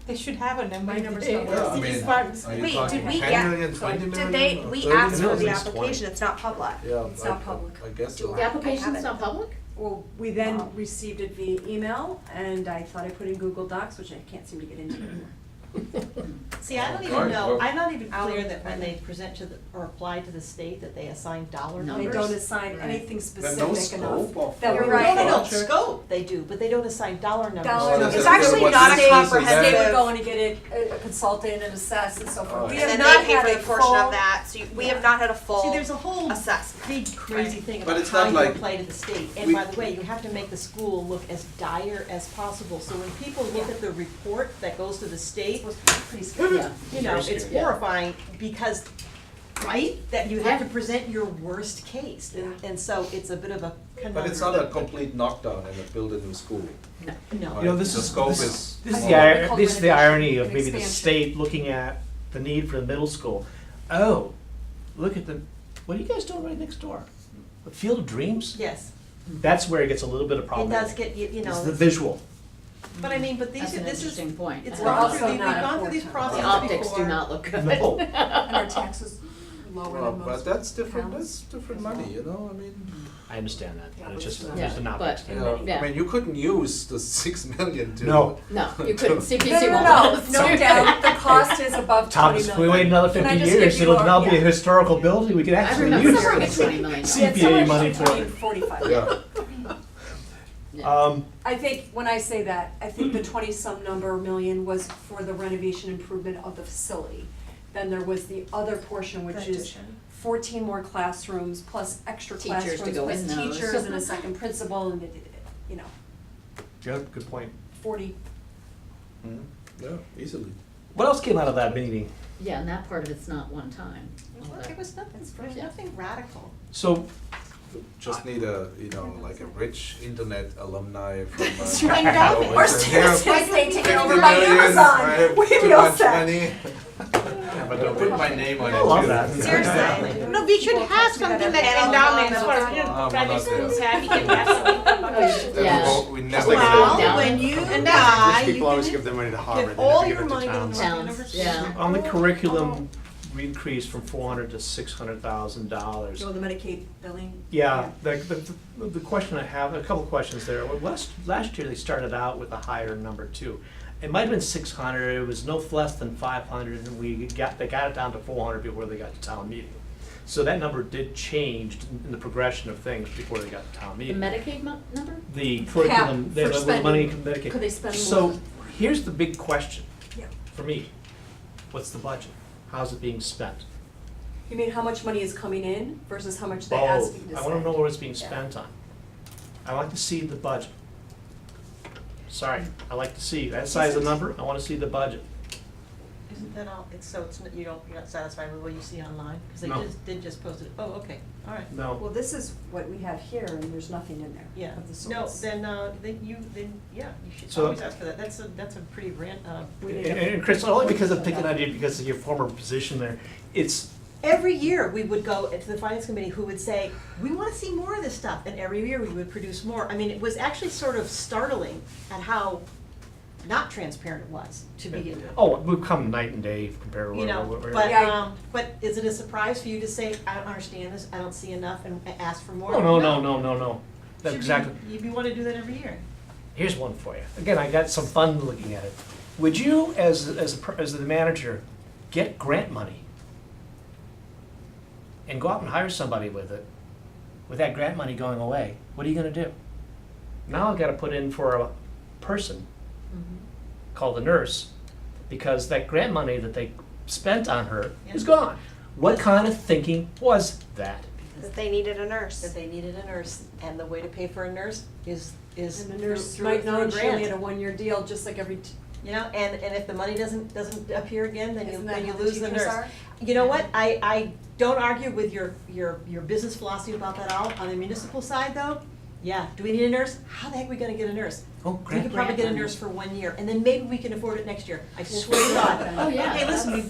They should have a number. My number's They- not Yeah, I the mean, departments- are you Wait, talking did we 10 get- million, 20 million? Did they, or we 30 asked for million? the At least 20. application, it's not public. Yeah. It's not public. I guess so. The application's it. not public? Well, we then received it via email, and I thought I put in Google Docs, which I can't seem to get into anymore. See, I don't even Alright, know, well- I'm not even I'll clear look that at when that. they present to the, or apply to the state, that they assign dollar No. They numbers. don't assign Right. anything There's no specific enough. scope of. that we of write. No, the no, project? scope, they do, but they don't assign dollar numbers. Dollar numbers. It's That's actually what not this a is, is comprehensive. They would go in and get a consultant and assess and so forth. Oh, We yeah. have And not they pay had for a the portion full- of that, so we have not had a full See, there's a whole assessment. big crazy thing But about it's how not you like apply to the state, and we- by the way, you have to make the school look as dire as possible, so when people look at the report that goes to the state, Pretty scary. Yeah. you know, Very it's scary. horrifying, because, right, that you have to Yeah. present your worst case, and so it's a bit of a conundrum. But it's not a complete knockdown and build a new school. No. right? You know, this The is, scope this is. is, this is I the, think we call this is the renovation irony of an maybe the expansion. state looking at the need for the middle school. Oh, look at the, what are you guys doing right next door? The Field of Dreams? Yes, That's where it gets a little bit of it problematic. does get, you know, It's the visual. but I mean, but these, That's an this is, interesting point. it's We're gone also through, we've not gone through these important. The processes optics do before. not look good. No. And our taxes lower Well, than most. but that's different, towns. that's different money, you know, I mean. I understand that, but it's just, Yeah, there's an but- optics You thing. know, Yeah. I mean, you couldn't use the 6 million to. No. No, you couldn't, CPC No, won't no, let no, us no do doubt, the that. cost is above 20 Thomas, million. if we wait another Can I 50 just years, give you it'll now be a yeah. historical building, we can I actually remember use somewhere it. between $20 million. CPA money for it. 45. Yeah, I think, when I say that, I think the 20-some number million was for the renovation improvement of the facility. Then there was the other portion, which is 14 more classrooms, plus extra Teachers to classrooms, go plus in those. teachers and a second principal, and, you know, Yeah, good point. 40. Mhm. Yeah, easily. What else came out of that meeting? Yeah, and that part of it's not one time. All that. It was nothing, there was Yeah. nothing radical. So, Just need a, you know, like a rich internet alumni from. That's right, now, you know, or it's a- yeah, stay taken 50 over by million, Amazon, I have we'd too be all much set. money. but I'll put my name on it. I love too. that. Seriously. No, we should have something like endowments for, you know, we're private not schools there. have, we can have something. Then Yeah. we won't- we never like get a it. down. Well, when you And die, Rich you people always can give their money to Harvard, give they never all give your it to money to the towns. North Towns, University. yeah. on the curriculum, we increased from $400,000 to $600,000. So the Medicaid billing. Yeah, the question I have, a couple of questions there. Well, last year they started out with a higher number too. It might have been 600, it was no less than 500, and they got it down to 400 before they got to town meeting. So that number did change in the progression of things before they got to town The meeting. Medicaid number? The curriculum, for the money, spending. Medicaid. Could they spend more? So, here's the big question Yeah. for me. What's the budget? How's it being spent? You mean how much money is coming in versus how much they ask you to spend? I wanna know what it's being Yeah. spent on. I like to see the budget. Sorry, I like to see, that size of number, I wanna see the budget. Isn't that all, it's, so it's, you're not satisfied with what you see online? Because they No. did just post it, oh, okay, all right. No, Well, this is what we have here, and there's nothing in there Yeah, of the no, sorts. then you should So- always ask for that, that's a pretty We and, need a- and Chris, only because I'm picking on you because of your former position there, it's, Every year, we would go to the finance committee who would say, we wanna see more of this stuff, and every year we would produce more. I mean, it was actually sort of startling at how not transparent it was to begin with. oh, we've come night and day compared to You where know, we were. but is it a surprise for you to say, I don't understand this, I don't see enough, and ask for more? Oh, no. That's Should exactly. You wanna do that every year. Here's one for you. Again, I got some fun looking at it. Would you, as the manager, get grant money and go out and hire somebody with it, with that grant money going away, what are you gonna do? Now I've gotta put in for a person called a nurse, because that grant money that they spent on her is gone. What kind of thinking was that? That they needed a nurse. That they needed a nurse, and the way to pay for a nurse is And the nurse through might through not a initially grant. get a one-year deal, just like every, You know, and if the money doesn't appear again, then Isn't that you how the lose the teachers nurse. are? You know what, I don't argue with your business philosophy about that all, on the municipal side though, yeah, do we need a nurse? How the heck are we gonna get a nurse? Oh, We grant could probably money. get a nurse for 1 year, and then maybe we can afford it next year, I swear to God. Oh, yeah. Hey, listen, we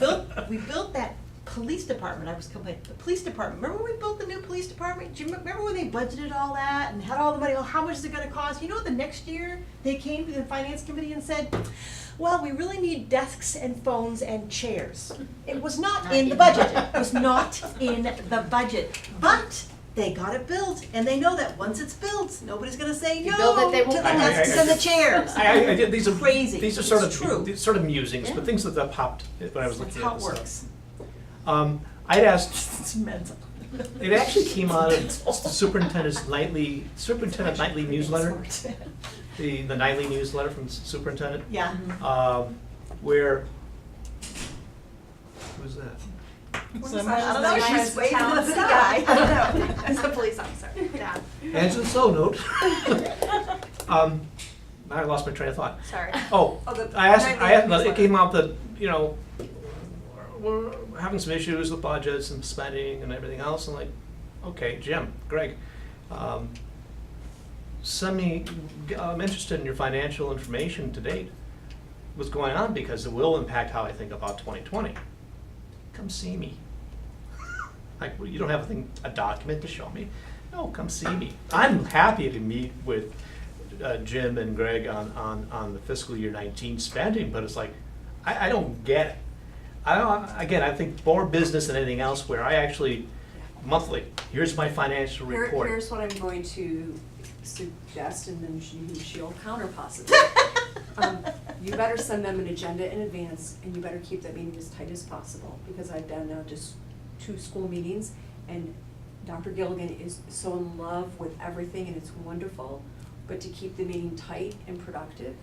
built that police department, I was complaining, the police department, remember when we built the new police department? Do you remember when they budgeted all that and had all the money, oh, how much is it gonna cost? You know, the next year, they came to the finance committee and said, well, we really need desks and phones and chairs. It was not in the budget, it was not in the budget, but they got it built, and they know that once it's built, nobody's gonna say You no build it, they to won't the come. desks and the chairs. I did, these are Crazy. These are It's sort true. of, these sort of musings, Yeah. but things that popped when I was That's looking how at it this works. stuff. I'd asked, It's mental. it actually came out of the superintendent nightly newsletter, the nightly newsletter from the superintendent, Yeah. where, who's that? So, I don't know, the guy she's who's waving town at the staff. guy, I don't know. It's a police officer, yeah, Angela So note. Now I lost my train of thought. sorry. Oh, Oh, the I asked, it nightly came out that, you know, we're having some issues with budgets and spending and everything else, and like, okay, Jim, Greg, send me, I'm interested in your financial information to date, what's going on, because it will impact how I think about 2020. Come see me. Like, well, you don't have a document to show me? No, come see me. I'm happy to meet with Jim and Greg on the fiscal year 19 spending, but it's like, I don't get it. I think more business than anything else, where I actually, monthly, here's my financial report. here's what I'm going to suggest, and then she'll counter possibly. You better send them an agenda in advance, and you better keep that meeting as tight as possible, because I've done now just 2 school meetings, and Dr. Gilligan is so in love with everything, and it's wonderful, but to keep the meeting tight and productive,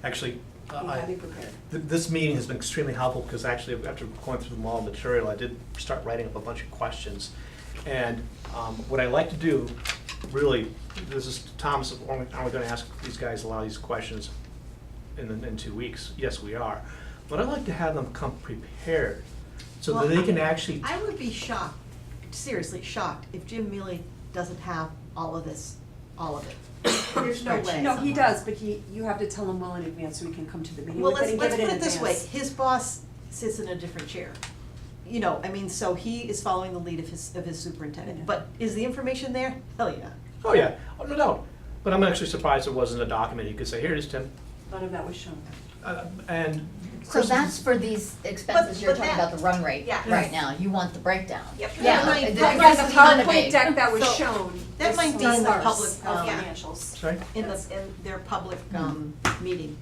Actually, be highly prepared. this meeting has been extremely helpful, because actually, after going through the all material, I did start writing up a bunch of questions. And what I like to do, really, this is, Tom's, are we gonna ask these guys a lot of these questions in 2 weeks? Yes, we are. But I like to have them come prepared, so that they can actually, I would be shocked, seriously shocked, if Jim Mealy doesn't have all of this, all of it. There's no way. No, he does, but you have to tell him well in advance so he can come to the meeting Well, with it let's and give put it in it this way, advance. his boss sits in a different chair. You know, I mean, so he is following the lead of his superintendent, but is the information there? Hell yeah. oh yeah, oh, no doubt. But I'm actually surprised there wasn't a document, you could say, here it is, Tim. None of that was shown. And So Chris, that's for these expenses, you're but talking that- about the run rate Yeah. right now, you want the breakdown. Yep. Yeah, That might- it that doesn't might have be to on be the big. deck that was So, shown. that is might be in the stars public, of yeah. financials. sorry? in their public, meeting,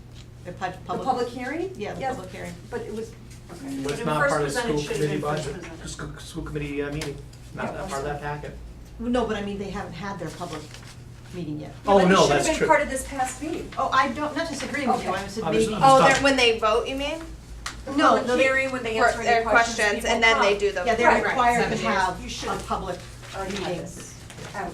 their The public hearing? Yeah, the Yes, public hearing. but it was, okay. But But it's it not first part of the presented school should have committee been first budget, presented. school committee meeting, Yeah, not that part of that packet. No, but I mean, they haven't had their public meeting yet. Oh, no, But it that's should have true. been part of this past meeting. Oh, I don't, not disagreeing with you, Okay. I said I was- maybe. I'm Oh, sorry. they're, when they vote, you mean? No, Public no, they- hearing, when they For answer their any questions, and then they do the. Yeah, they're Right, right, required to 7 years. have You should a have public already had meeting. this out.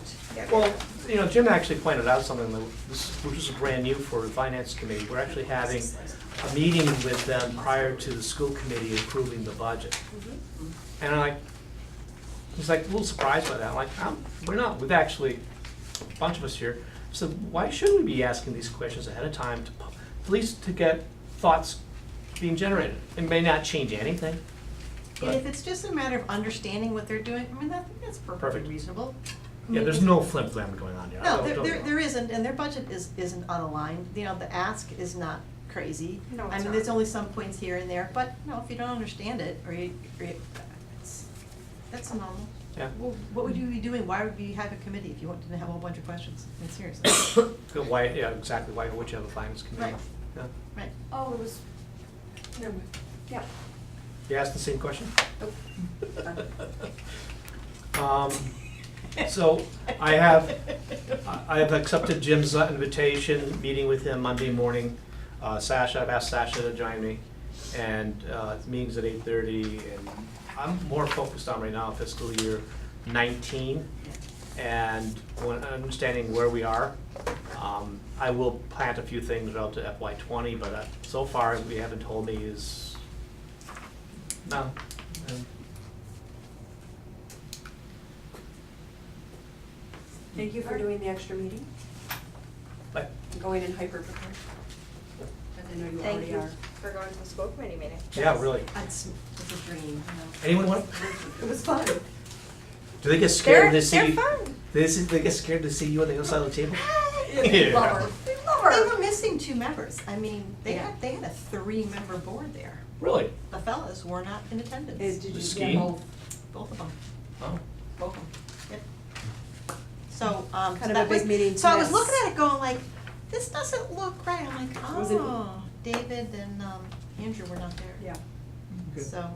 Well, you know, Jim actually pointed out something which is brand new for the finance committee. We're actually having a meeting with them prior to the school committee approving the budget. And I'm like, he's like a little surprised by that. I'm like, we're not, we've actually, a bunch of us here, so why should we be asking these questions ahead of time to, at least to get thoughts being generated? It may not change anything, And if but, it's just a matter of understanding what they're doing, I mean, I think that's perfectly Perfect. reasonable. I yeah, mean, there's it's- no flim-flam going on here. No, Don't- don't- there isn't, and their budget isn't unaligned, you know, the ask is not crazy. No, I it's mean, there's not. only some points here and there, but, no, if you don't understand it, or that's normal. Yeah. Well, what would you be doing, why would we have a committee if you wanted to have a whole bunch of questions, I mean, seriously. Why, yeah, exactly, why would you have a finance committee? Right. Yeah. Right, Oh, it was, never mind. Yeah. You asked the same question? Nope. So I have accepted Jim's invitation, meeting with him Monday morning. Sasha, I've asked Sasha to join me, and the meeting's at 8:30, and I'm more focused on right now fiscal year 19, and understanding where we are. I will plant a few things relative to FY '20, but so far, we haven't told me is, no. Thank you for doing the extra meeting, But going in hyper prepared. As I know you Thank already you are. for going to the school committee meeting. Yeah, really. It's a dream, Anyone want, It was fun. do they get scared They're to see? fun. They get scared to see you on the other side of the table? We love her. We love They her. were missing 2 members. I mean, they Yeah. had a 3-member board there. Really? The fellas were not in attendance. Did you Skiing? Both of them. Oh. Both of them. Yep. So, Um, Kind of that a big was- meeting to So I was miss. looking at it going like, this doesn't look right. I'm like, Was it- oh, David and Andrew were not there. Yeah. Good. So,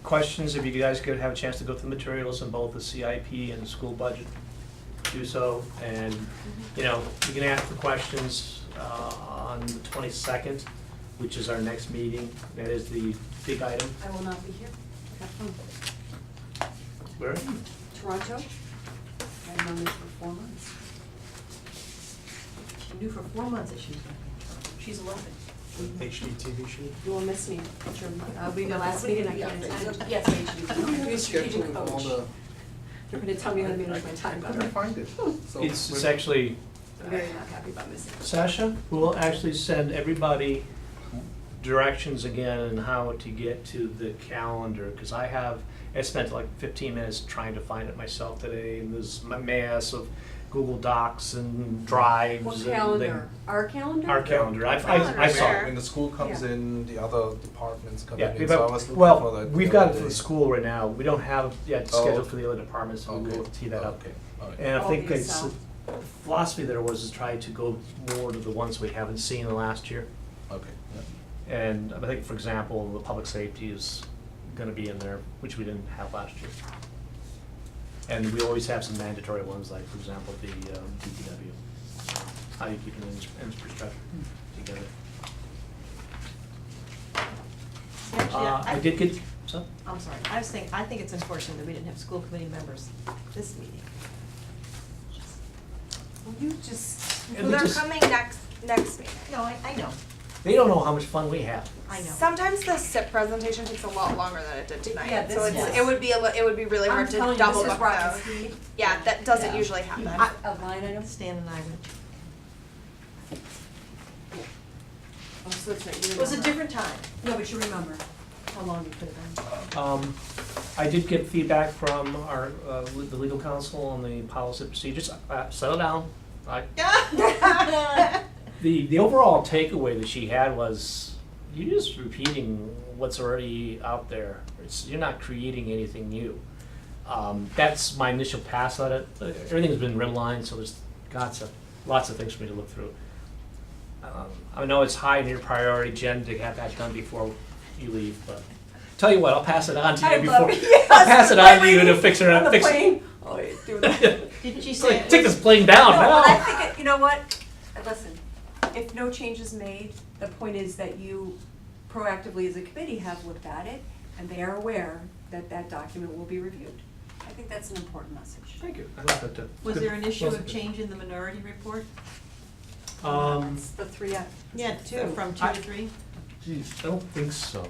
Questions, if you guys could have a chance to go through the materials in both the CIP and the school budget, do so. And, you know, you can ask the questions on the 22nd, which is our next meeting. That is the big item. I will not be here. Have fun. Where are you? Toronto. I've known this for 4 months. she knew for 4 months that she was going to be. She's 11. HGTV shoot? You will miss me. I'll be the the last meeting I can't attend. Yes, I do. Do a strategic coach. They're gonna tell me how to manage my time better. find it. So It's actually, I'm very not happy about missing. Sasha, we'll actually send everybody directions again on how to get to the calendar, because I spent like 15 minutes trying to find it myself today, and there's a mass of Google Docs and drives What and calendar? Our calendar? Our calendar, I Calendar, saw sure. it. When the school comes Yeah. in, the other departments come Yeah, in, so I was but, looking for well, that. we've the got it other for the day. school right now, we don't have yet Oh. scheduled for the other departments, so Okay. we'll tee that up. Okay, all right. And I All think these it's, south. the philosophy there was to try to go more to the ones we haven't seen in the last year. Okay, yeah. And I think, for example, the public safety is gonna be in there, which we didn't have last year. And we always have some mandatory ones, like, for example, the DPW. How you keep an infrastructure together. Actually, I did get, so, I'm sorry, I think it's unfortunate that we didn't have school committee members this meeting. Will you just, And Well, we they're just- coming next meeting. No, I know, they don't know how much fun we have. I know. Sometimes the SIP presentation takes a lot longer than it did tonight. Yeah, this so it's, was- it would be it would be really I'm hard to telling you, double this is book rocket those. speed. Yeah, that doesn't Yeah. usually happen. A line item? Stan and I would. Oh, so that's right, you It was a remember. different time. No, but you remember how long you could have been. I did get feedback from our, the legal counsel on the policy procedures. Settle down. The overall takeaway that she had was, you're just repeating what's already out there. You're not creating anything new. That's my initial pass at it. Everything's been redlined, so there's lots of things for me to look through. I know it's high in your priority, Jen, to have that done before you leave, but tell you what, I'll pass it on to you I'd before. love it. Yes, I'll pass it on to you to waiting fix it on the fix it. plane. Oh, yeah, do that. Didn't she It's say like, it take was- this plane down No, now. but I think, you know what, listen, if no change is made, the point is that you proactively as a committee have looked at it, and they are aware that that document will be reviewed. I think that's an important message. Thank you. I like that too. Was Good. there an issue Well, of change in the minority report? It's the 3F. Yeah, from 2 to 3? Geez, I don't think so.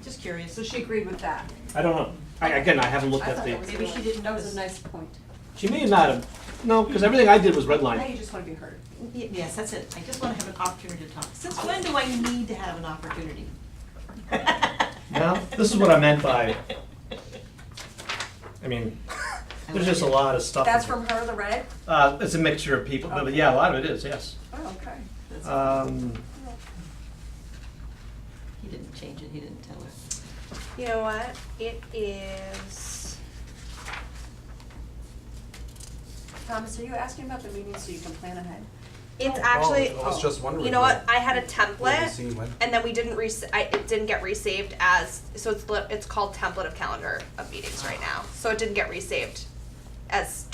Just curious. So she agreed with that. I don't know. Again, I haven't looked I at thought the, that was Maybe she didn't That was notice. a nice point. she may not have, no, because everything I did was Now redlined. you just wanna be heard. Yes, that's it. I just want to have an opportunity to talk. Since when do I need to have an opportunity? Now, this is what I meant by, I mean, there's just a lot of stuff. That's in here. from her, the red? It's a mixture of people, but yeah, a lot of it is, yes. Oh, okay. He didn't change it, he didn't tell her. You know what? It is. Thomas, are you asking about the meeting so you can plan ahead? It's actually, I was just wondering. you know what, I had a When we template, see when. and then we didn't it didn't get resaved as, so it's called template of calendar of meetings right now. So it didn't get resaved as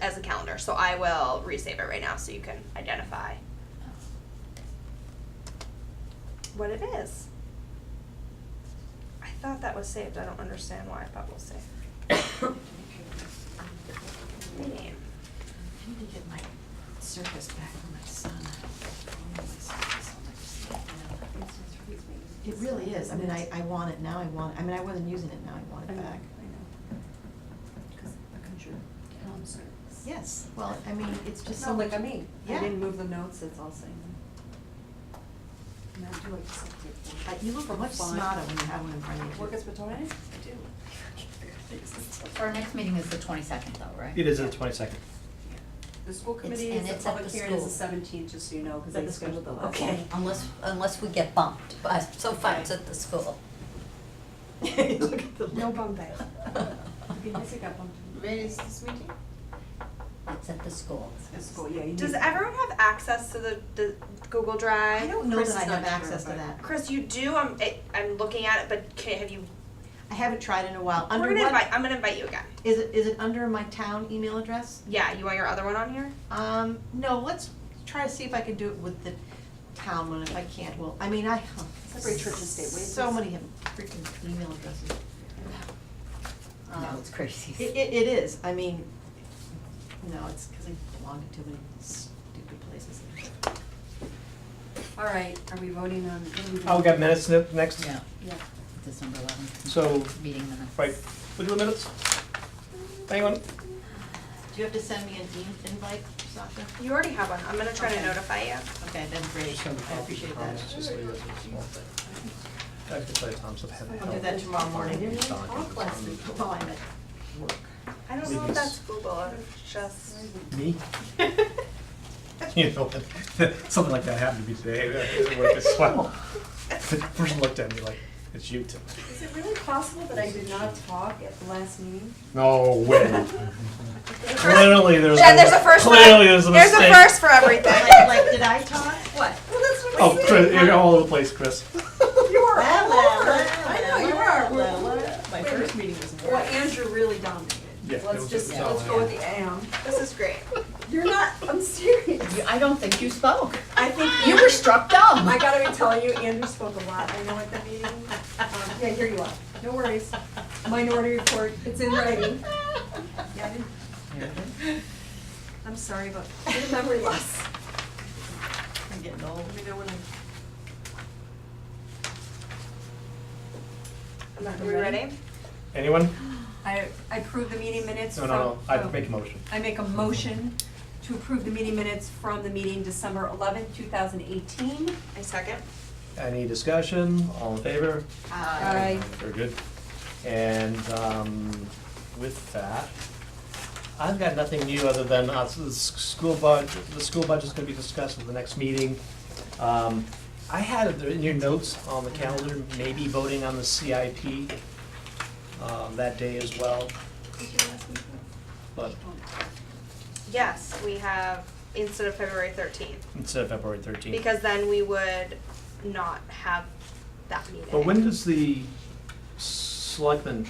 as a calendar, so I will resave it right now so you can identify what it is. I thought that was saved, I don't understand why I thought it was saved. Meeting. I need to get my circus back for my son. It really is, I mean, I want it now, I mean, I wasn't using it, now I want it back. I know. Cause I couldn't sure. Yes, well, I mean, it's just No, so like much. I mean, I Yeah. didn't move the notes, it's all same. And I do like to select You look much smarter when you have one in front of you. Work as Petone? I do. Our next meeting is the 22nd though, right? It is the 22nd. The school committee and is, the it's at public the hearing is the school. 17th, just so you know, cause It's at they the school. scheduled the last. Okay, unless we get bumped, but so far it's at the school. Look at the. No bumping. It'd be nice if it got bumped. Where is this meeting? It's at the school. The school, yeah, you need. Does everyone have access to the Google Drive? I don't know Chris that I is have not sure, access to but- that. Chris, you do, I'm looking at it, but have you, I haven't tried in a while. I'm Under what, gonna invite you again. is it under my town email address? Yeah, you want your other one on here? No, let's try to see if I can do it with the town one, if I can't, well, I mean, I. Separate church and state, will you So please? many have freaking email addresses. No, it's crazy. It is, I mean, no, it's because I belong to too many stupid places. All right, are we voting on, what are we doing? Oh, we got minutes next? Yeah, Yeah. December 11th. So, Meeting minutes. right, we do the minutes? Anyone? Do you have to send me an invite, Sasha? You already have one, I'm gonna try to Okay. notify you. Okay, then great, I appreciate that. Just leave it as a small thing. I could play Tom's with heavy. I'll do that tomorrow morning. Didn't Talk last week. Oh, I'm at work. I don't know if that's Google, it's just, Me? You know, something like that happened to me today, it worked as well. The person looked at me like, it's you, Tim. Is it really possible that I did not talk at the last meeting? No way. Clearly, there's yeah, there's a first for, clearly there's a there's mistake. a first for everything. Like, did I talk? What? Well, that's what Oh, Chris, you're all over the place, Chris. You were all over. I know, you are. My first meeting was in Well, Andrew really dominated. Yeah, it Let's was just, just- let's go with the AM. This is great. You're not, I'm serious. I don't think you spoke. I think You were struck dumb. I gotta be telling you, Andrew spoke a lot, I know at the meeting. Yeah, here you are, no worries. Minority report, it's in writing. Yeah, I didn't. I'm sorry about the memory loss. I'm getting old. Let me know when Are we ready? Anyone? I approve the meeting minutes No, from. no, no, I'd oh. make a motion. I make a motion to approve the meeting minutes from the meeting December 11th, 2018. I second. Any discussion? All in favor? Aye. Very good. And with that, I've got nothing new other than the school budget. The school budget's gonna be discussed at the next meeting. I had it in your notes on the calendar, maybe voting on the CIP that day as well. But Yes, we have, instead of February 13th, instead of February 13th. because then we would not have that meeting. But when does the selectmen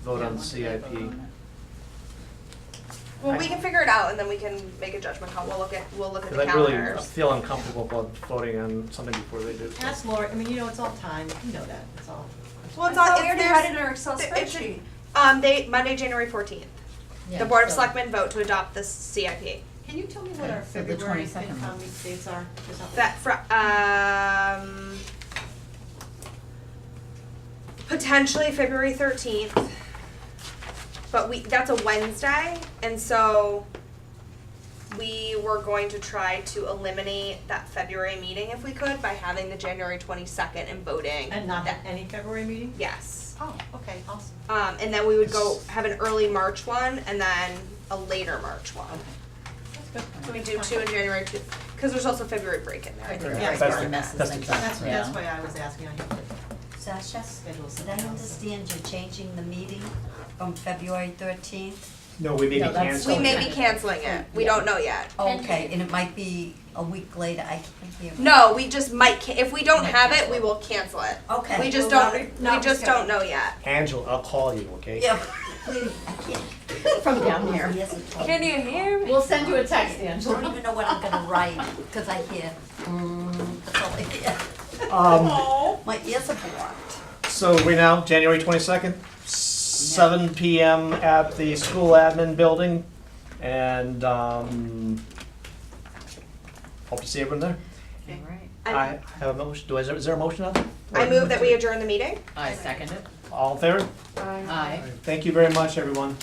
vote Yeah, on the when do they CIP? vote on Well, we can figure it out and then we can make a judgment call. We'll look at Because the I really calendars. feel uncomfortable about voting on something before they do. Ask Laura, I mean, you know, it's all time, you know that, it's all. Well, it's I on, thought it's we already there's- had it in our Excel it's in- spreadsheet. Monday, January 14th. Yeah, The Board of so- Selectmen vote to adopt the CIP. Can you tell me what Okay, our so the February 22nd FinCom one. dates are? Or something? That, potentially February 13th. But that's a Wednesday, and so we were going to try to eliminate that February meeting if we could by having the January 22nd and voting. And not have any February meeting? Yes. Oh, okay, awesome. And then we would go have an early March one and then a later March one. That's good. So we do two in January, two, because there's also February break in there. I think February that's break part of messes that. That's things the- up, That's yeah. why I was asking, I have to Sasha, schedule did something I else. understand you're changing the meeting from February 13th No, we may be No, that's- canceling. We may be Okay. canceling it, we don't know yet. Okay, and it might be a week later, I can't hear. No, we just might, if we don't have it, we will cancel it. Okay. We just Well, don't, not we just don't know yet. Angela, I'll call you, okay? Yeah, please, I can't. From down here. Yes, it's all- Can you hear me? We'll send you a text, I don't Angela. even know what I'm gonna write, because I hear, that's all I hear. My ears are blocked. So we now, January 22nd, 7 PM at the school admin building, and hope to see everyone there. All right. I have a motion, is there a motion on it? I move that we adjourn the meeting. I second it. All in favor? Aye. Thank you very much, everyone.